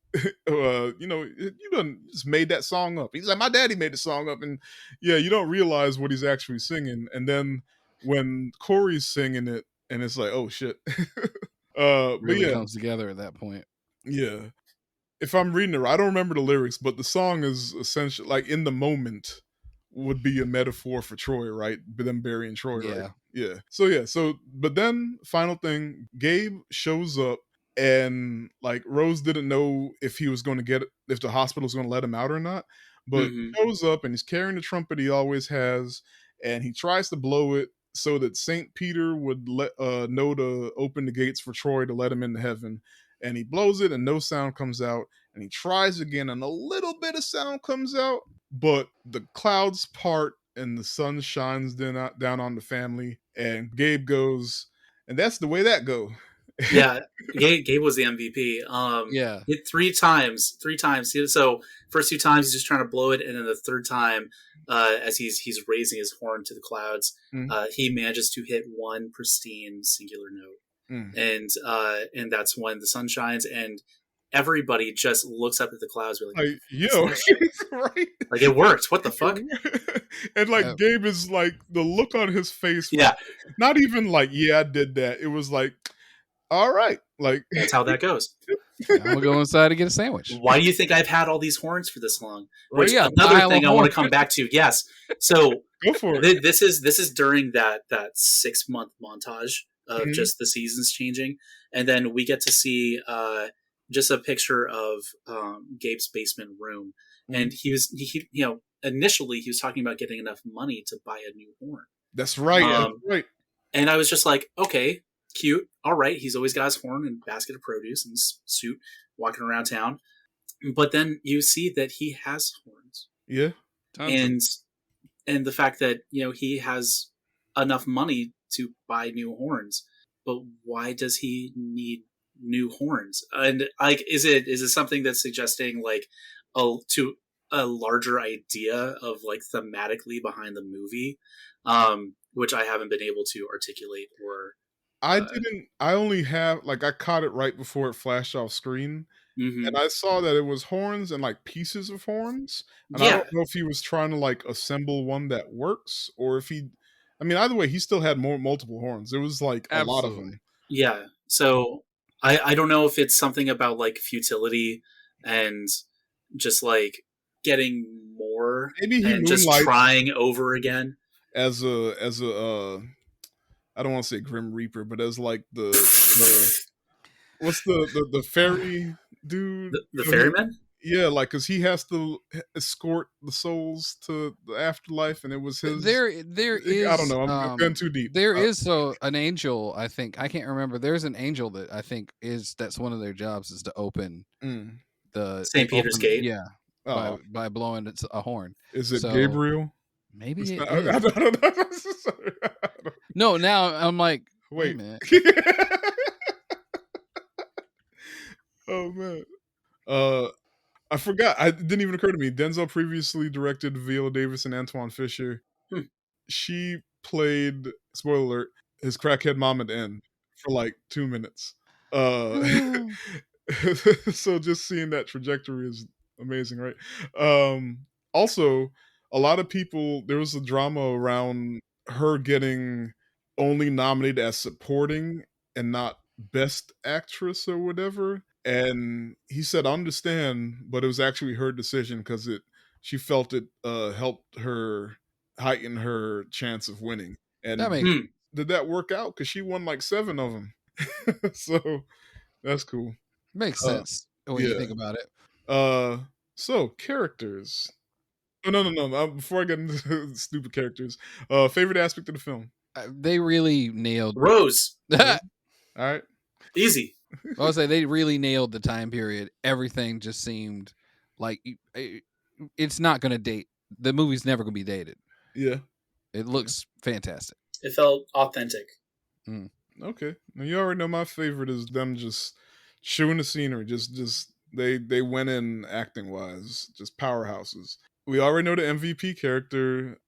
you done just made that song up. He's like, my daddy made the song up, and yeah, you don't realize what he's actually singing, and then when Corey's singing it, and it's like, oh shit, but Really yeah, comes together at that point. yeah. If I'm reading it, I don't remember the lyrics, but the song is essentially like in the moment would be a metaphor for Troy, right? Them burying Troy, right? Yeah. Yeah. So yeah. So but then final thing, Gabe shows up and like Rose didn't know if he was going to get if the hospital was going to let him out or not, but Mm-hmm. shows up and he's carrying the trumpet he always has, and he tries to blow it so that Saint Peter would let know to open the gates for Troy to let him into heaven, and he blows it and no sound comes out, and he tries again and a little bit of sound comes out, but the clouds part and the sun shines down on the family, and Gabe goes, and that's the way that go. Yeah, Gabe was the MVP. Yeah. Hit three times. So first two times he's just trying to blow it, and then the third time, as he's raising his horn to the clouds, Mm, he manages to hit one pristine singular note, mm. and that's when the sun shines, and everybody just looks up at the clouds, really, Like, is yo, that shit? right? Like it worked. What the fuck? And like Gabe is like the look on his face was Yeah, not even like, yeah, I did that. It was like, all right, like that's how that goes. I'm gonna go inside to get a sandwich. Why do you think I've had all these horns for this long? right? Which Yeah, another pile of thing I want to horns. come back to. Yes. So Go for it. this is during that 6 month montage of Mhm, just the seasons changing, and then we get to see just a picture of Gabe's basement room, mhm. and he initially he was talking about getting enough money to buy a new horn. That's right. That's Um, right. and I was just like, okay, cute, all right. He's always got his horn and basket of produce and suit, walking around town. But then you see that he has horns, Yeah. Tons of and the fact that he has enough money to buy new horns, but why does he need new horns? And like, is it something that's suggesting like to a larger idea of like thematically behind the movie, which I haven't been able to articulate or. I Uh, didn't I only have like I caught it right before it flashed off screen, and mhm. I saw that it was horns and like pieces of horns, and I Yeah, don't know if he was trying to like assemble one that works or if he I mean, either way, he still had more multiple horns. It was like a lot of absolutely. them. yeah. So I don't know if it's something about like futility and just like getting more Maybe he and just moonlights trying over again. as a I don't want to say Grim Reaper, but as like the what's the fairy dude? The You know, ferryman. yeah, like because he has to escort the souls to the afterlife, and it was his. There I don't is know. I'm going too deep. an angel, I think. I can't remember. There's an angel that I think that's one of their jobs is to open Mm. St. Peter's Gate. yeah, Oh, by blowing a horn. is it So Gabriel? maybe It's it not, is. I don't know. Sorry, I don't- No, now I'm like, wait a Wait. minute. Oh man. Uh, I forgot. It didn't even occur to me. Denzel previously directed Viola Davis and Antoine Fisher. Hmm. She played, spoiler alert, his crackhead mom at the end for like 2 minutes. Uh, so just seeing that trajectory is amazing, right? Also, a lot of people, there was a drama around her getting only nominated as supporting and not best actress or whatever. And he said, I understand, but it was actually her decision because she felt it helped her heighten her chance of winning. That And makes Hmm. did that work out? Because she won like 7 of them. So that's cool. makes Uh, sense when you yeah. think about it. So characters. Oh, no. Before I get into stupid characters, favorite aspect of the film? They really nailed. Rose, All right. easy. I would say they really nailed the time period. Everything just seemed like it's not going to date. The movie's never going to be dated. Yeah. It looks fantastic. It felt authentic. Okay. Now you already know my favorite is them just chewing the scenery. Just they went in acting wise, just powerhouses. We already know the MVP character.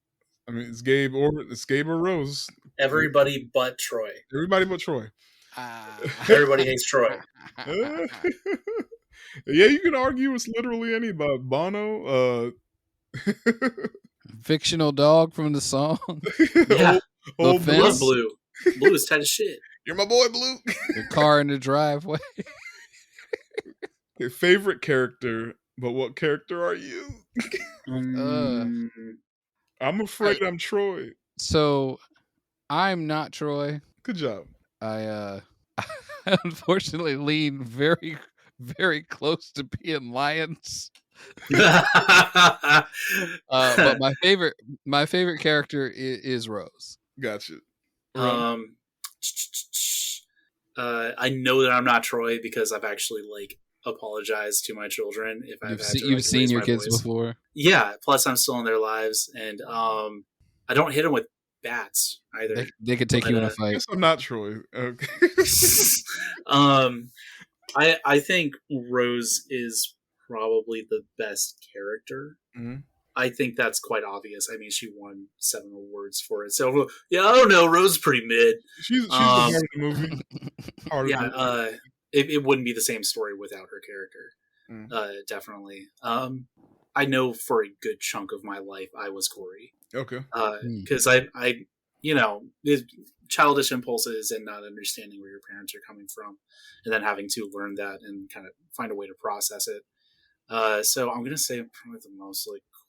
I mean, it's Gabe or Rose. Everybody but Troy. Everybody but Troy. Everybody hates Troy. Yeah, you can argue it's literally anybody. Bono, Fictional dog from the song. Yeah. old The I love fence. Blue. Blue is tight as shit. You're my boy, Blue. The car in the driveway. Okay, favorite character, but what character are you? Mm, I'm afraid I'm Troy. So I'm not Troy. Good job. I unfortunately lean very, very close to being Lions. But my favorite character is Rose. Gotcha. I know that I'm not Troy because I've actually like apologized to my children if I've had to, You've seen raise your my kids voice. before. Yeah. Plus, I'm still in their lives, and I don't hit them with bats either. They could take you in a I fight. guess I'm not Troy. Okay. I think Rose is probably the best character. Mhm. I think that's quite obvious. I mean, she won 7 awards for it. So yeah, I don't know. Rose is pretty mid. She's the heart of the movie. Heart of the Yeah, movie. it wouldn't be the same story without her character. Definitely. I know for a good chunk of my life I was Corey. Okay. Because I, you know, childish impulses and not understanding where your parents are coming from, and then having to learn that and kind of find a way to process it. So I'm gonna say probably the most like Corey.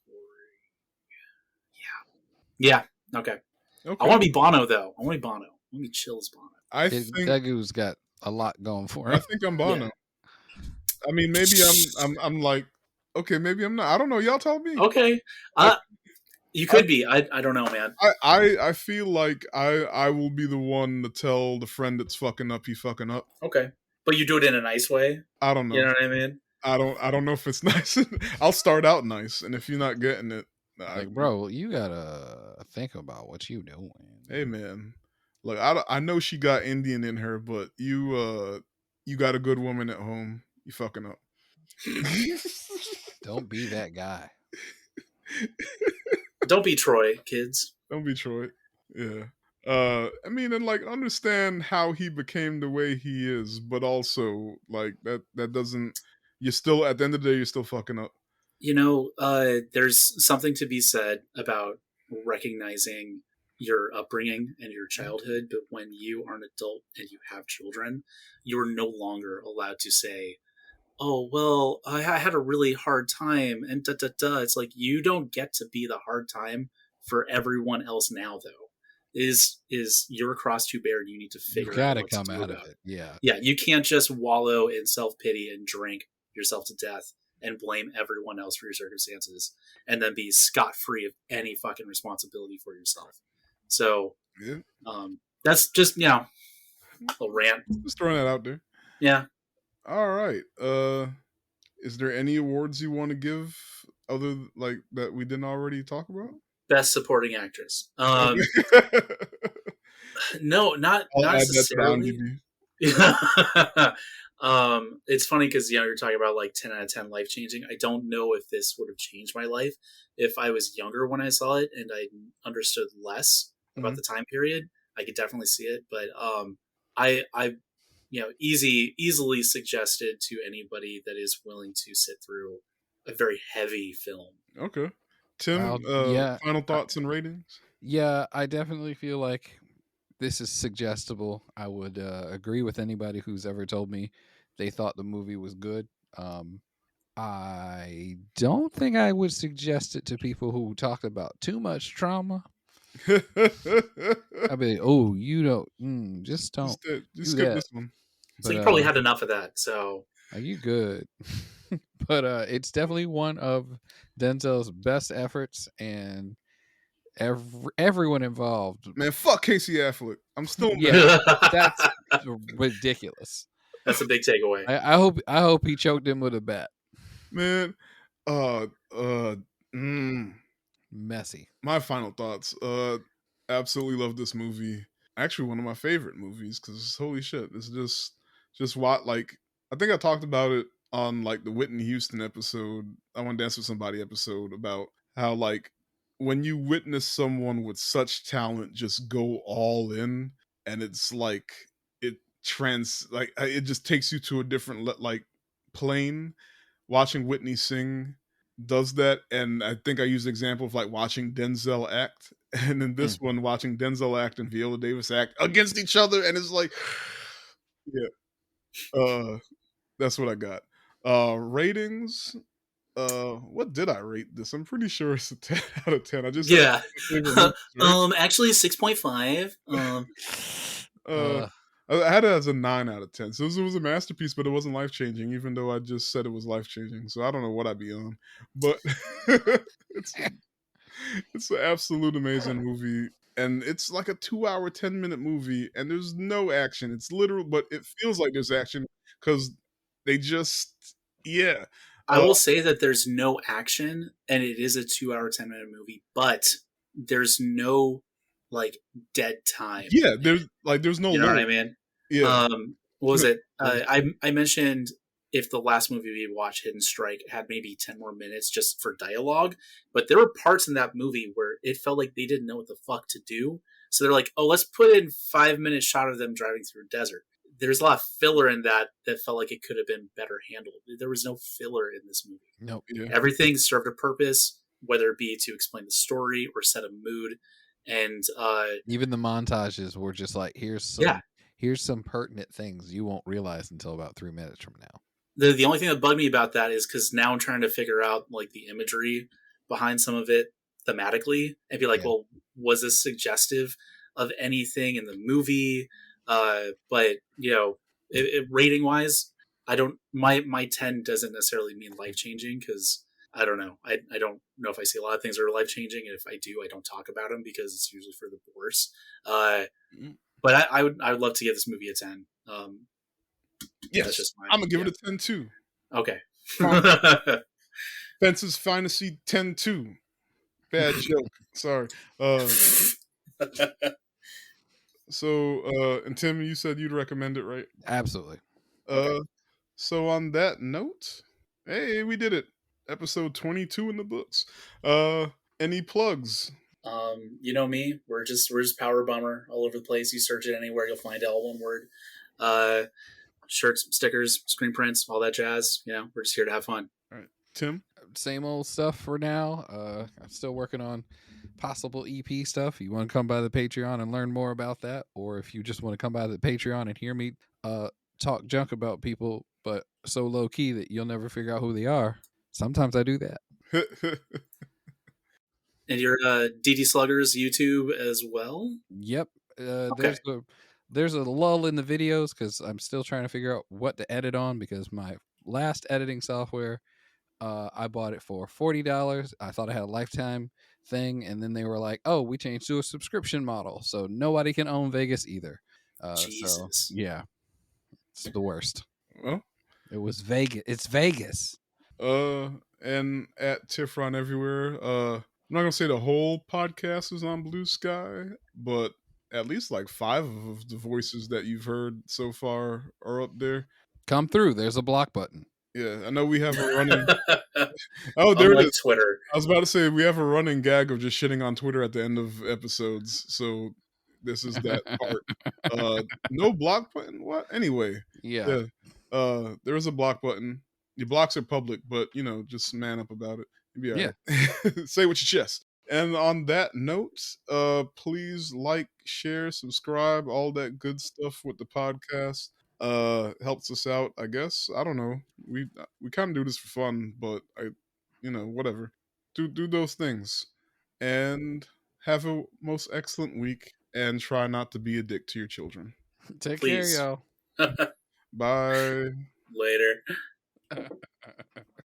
Yeah. Okay. I want to be Bono though. I want to be Bono. I want to be Chill's Bono. I think That dude's got a lot going for I him. think I'm Bono. Yeah. I mean, maybe I'm like, okay, maybe I'm not. I don't know. Y'all tell me. Okay. You could be. I don't know, man. I feel like I will be the one to tell the friend that's fucking up, he fucking up. Okay. But you do it in a nice way. I don't know. You know what I mean? I don't know if it's nice. I'll start out nice, and if you're not getting it, Like, bro, you gotta think about what you doing. hey man, look, I know she got Indian in her, but you got a good woman at home. You fucking up. Don't be that guy. Don't be Troy, kids. Don't be Troy. Yeah. I mean, and like understand how he became the way he is, but also like that doesn't. You're still at the end of the day, you're still fucking up. You know, there's something to be said about recognizing your upbringing and your childhood, but when you are an adult and you have children, you're no longer allowed to say, oh, well, I had a really hard time, and da-da-da. It's like, you don't get to be the hard time for everyone else now, though. Is you're a cross to bear, and you need to figure out gotta what come to do out about of it. Yeah. Yeah, you can't just wallow in self-pity and drink yourself to death and blame everyone else for your circumstances and then be scot-free of any fucking responsibility for yourself. So Yeah. that's just, you know, a rant. Just throwing that out there. Yeah. All right. Is there any awards you want to give other like that we didn't already talk about? Best supporting actress. Okay. No, not I'll add that to necessarily. IMDb. It's funny because, you know, you're talking about like 10 out of 10 life changing. I don't know if this would have changed my life if I was younger when I saw it and I understood less about the time period. I could definitely see it, but I you know, easily suggested to anybody that is willing to sit through a very heavy film. Okay. Tim, yeah. final thoughts and ratings? Yeah, I definitely feel like this is suggestible. I would agree with anybody who's ever told me they thought the movie was good. I don't think I would suggest it to people who talk about too much trauma. I'd be like, oh, you don't, just don't. Just skip that. this one. So you probably had enough of that. So Are you good? But it's definitely one of Denzel's best efforts, and everyone involved. Man, fuck Casey Affleck. I'm still mad. Yeah, that's ridiculous. That's a big takeaway. I hope he choked him with a bat. Man, uh, uh, mm, Messy. my final thoughts. Absolutely love this movie. Actually, one of my favorite movies because holy shit, it's just what like I think I talked about it on like the Whitney Houston episode. I want to dance with somebody episode about how like when you witness someone with such talent just go all in, and it's like it it just takes you to a different like plane. Watching Whitney sing does that, and I think I used the example of like watching Denzel act, and in this one, watching Denzel act and Viola Davis act against each other, and it's like, yeah, that's what I got. Ratings. What did I rate this? I'm pretty sure it's a 10 out of 10. I just said Yeah. favorite movies, right? Actually 6.5. Uh, Uh, I had it as a 9 out of 10. So it was a masterpiece, but it wasn't life changing, even though I just said it was life changing. So I don't know what I'd be on, but it's it's an absolute amazing movie, and it's like a 2 hour 10-minute movie, and there's no action. It's literal, but it feels like there's action because they just yeah. I will say that there's no action, and it is a 2 hour 10-minute movie, but there's no like dead time. Yeah, there's no You know what lull. I mean? Yeah. What was it? I mentioned if the last movie we watched, Hidden Strike, had maybe 10 more minutes just for dialogue, but there were parts in that movie where it felt like they didn't know what the fuck to do. So they're like, oh, let's put in 5 minute shot of them driving through a desert. There's a lot of filler in that felt like it could have been better handled. There was no filler in this movie. nope. Yeah. Everything served a purpose, whether it be to explain the story or set a mood. And Even the montages were just like, here's some pertinent things you won't realize until about 3 minutes from now. the only thing that bugged me about that is because now I'm trying to figure out like the imagery behind some of it thematically and be like, Yeah. well, was this suggestive of anything in the movie? But you know, rating wise, I don't. My 10 doesn't necessarily mean life changing because I don't know. I don't know if I see a lot of things that are life changing, and if I do, I don't talk about them because it's usually for the worse. But I would love to give this movie a 10. Yes, That's just I'm gonna give it a 10 too. Okay. Fences Fantasy 10 too. Bad joke. Sorry. So and Tim, you said you'd recommend it, right? Absolutely. So on that note, hey, we did it. Episode 22 in the books. Any plugs? You know me. We're just power bummer all over the place. You search it anywhere, you'll find it all one word. Shirts, stickers, screen prints, all that jazz. Yeah, we're just here to have fun. All right. Tim? Same old stuff for now. I'm still working on possible EP stuff. You want to come by the Patreon and learn more about that, or if you just want to come by the Patreon and hear me talk junk about people, but so low key that you'll never figure out who they are. Sometimes I do that. And your DD Sluggers YouTube as well? Yep. Okay. There's a lull in the videos because I'm still trying to figure out what to edit on because my last editing software, I bought it for $40. I thought I had a lifetime thing, and then they were like, "Oh, we changed to a subscription model, so nobody can own Vegas either." Jesus. So yeah, it's the worst. Well, It was Vegas. It's Vegas. and at Tiffron everywhere. I'm not gonna say the whole podcast is on Blue Sky, but at least like 5 of the voices that you've heard so far are up there. Come through. There's a block button. Yeah, I know we have a running. Oh, there Unlike it is. Twitter. I was about to say we have a running gag of just shitting on Twitter at the end of episodes. So this is that part. No block button. What? Anyway, Yeah. there is a block button. Your blocks are public, but just man up about it. You'll be all right. Say with your chest. And on that note, please like, share, subscribe, all that good stuff with the podcast. Helps us out, I guess. I don't know. We kind of do this for fun, but whatever. Do those things, and have a most excellent week. And try not to be a dick to your children. Take Please. care, y'all. Bye. Later.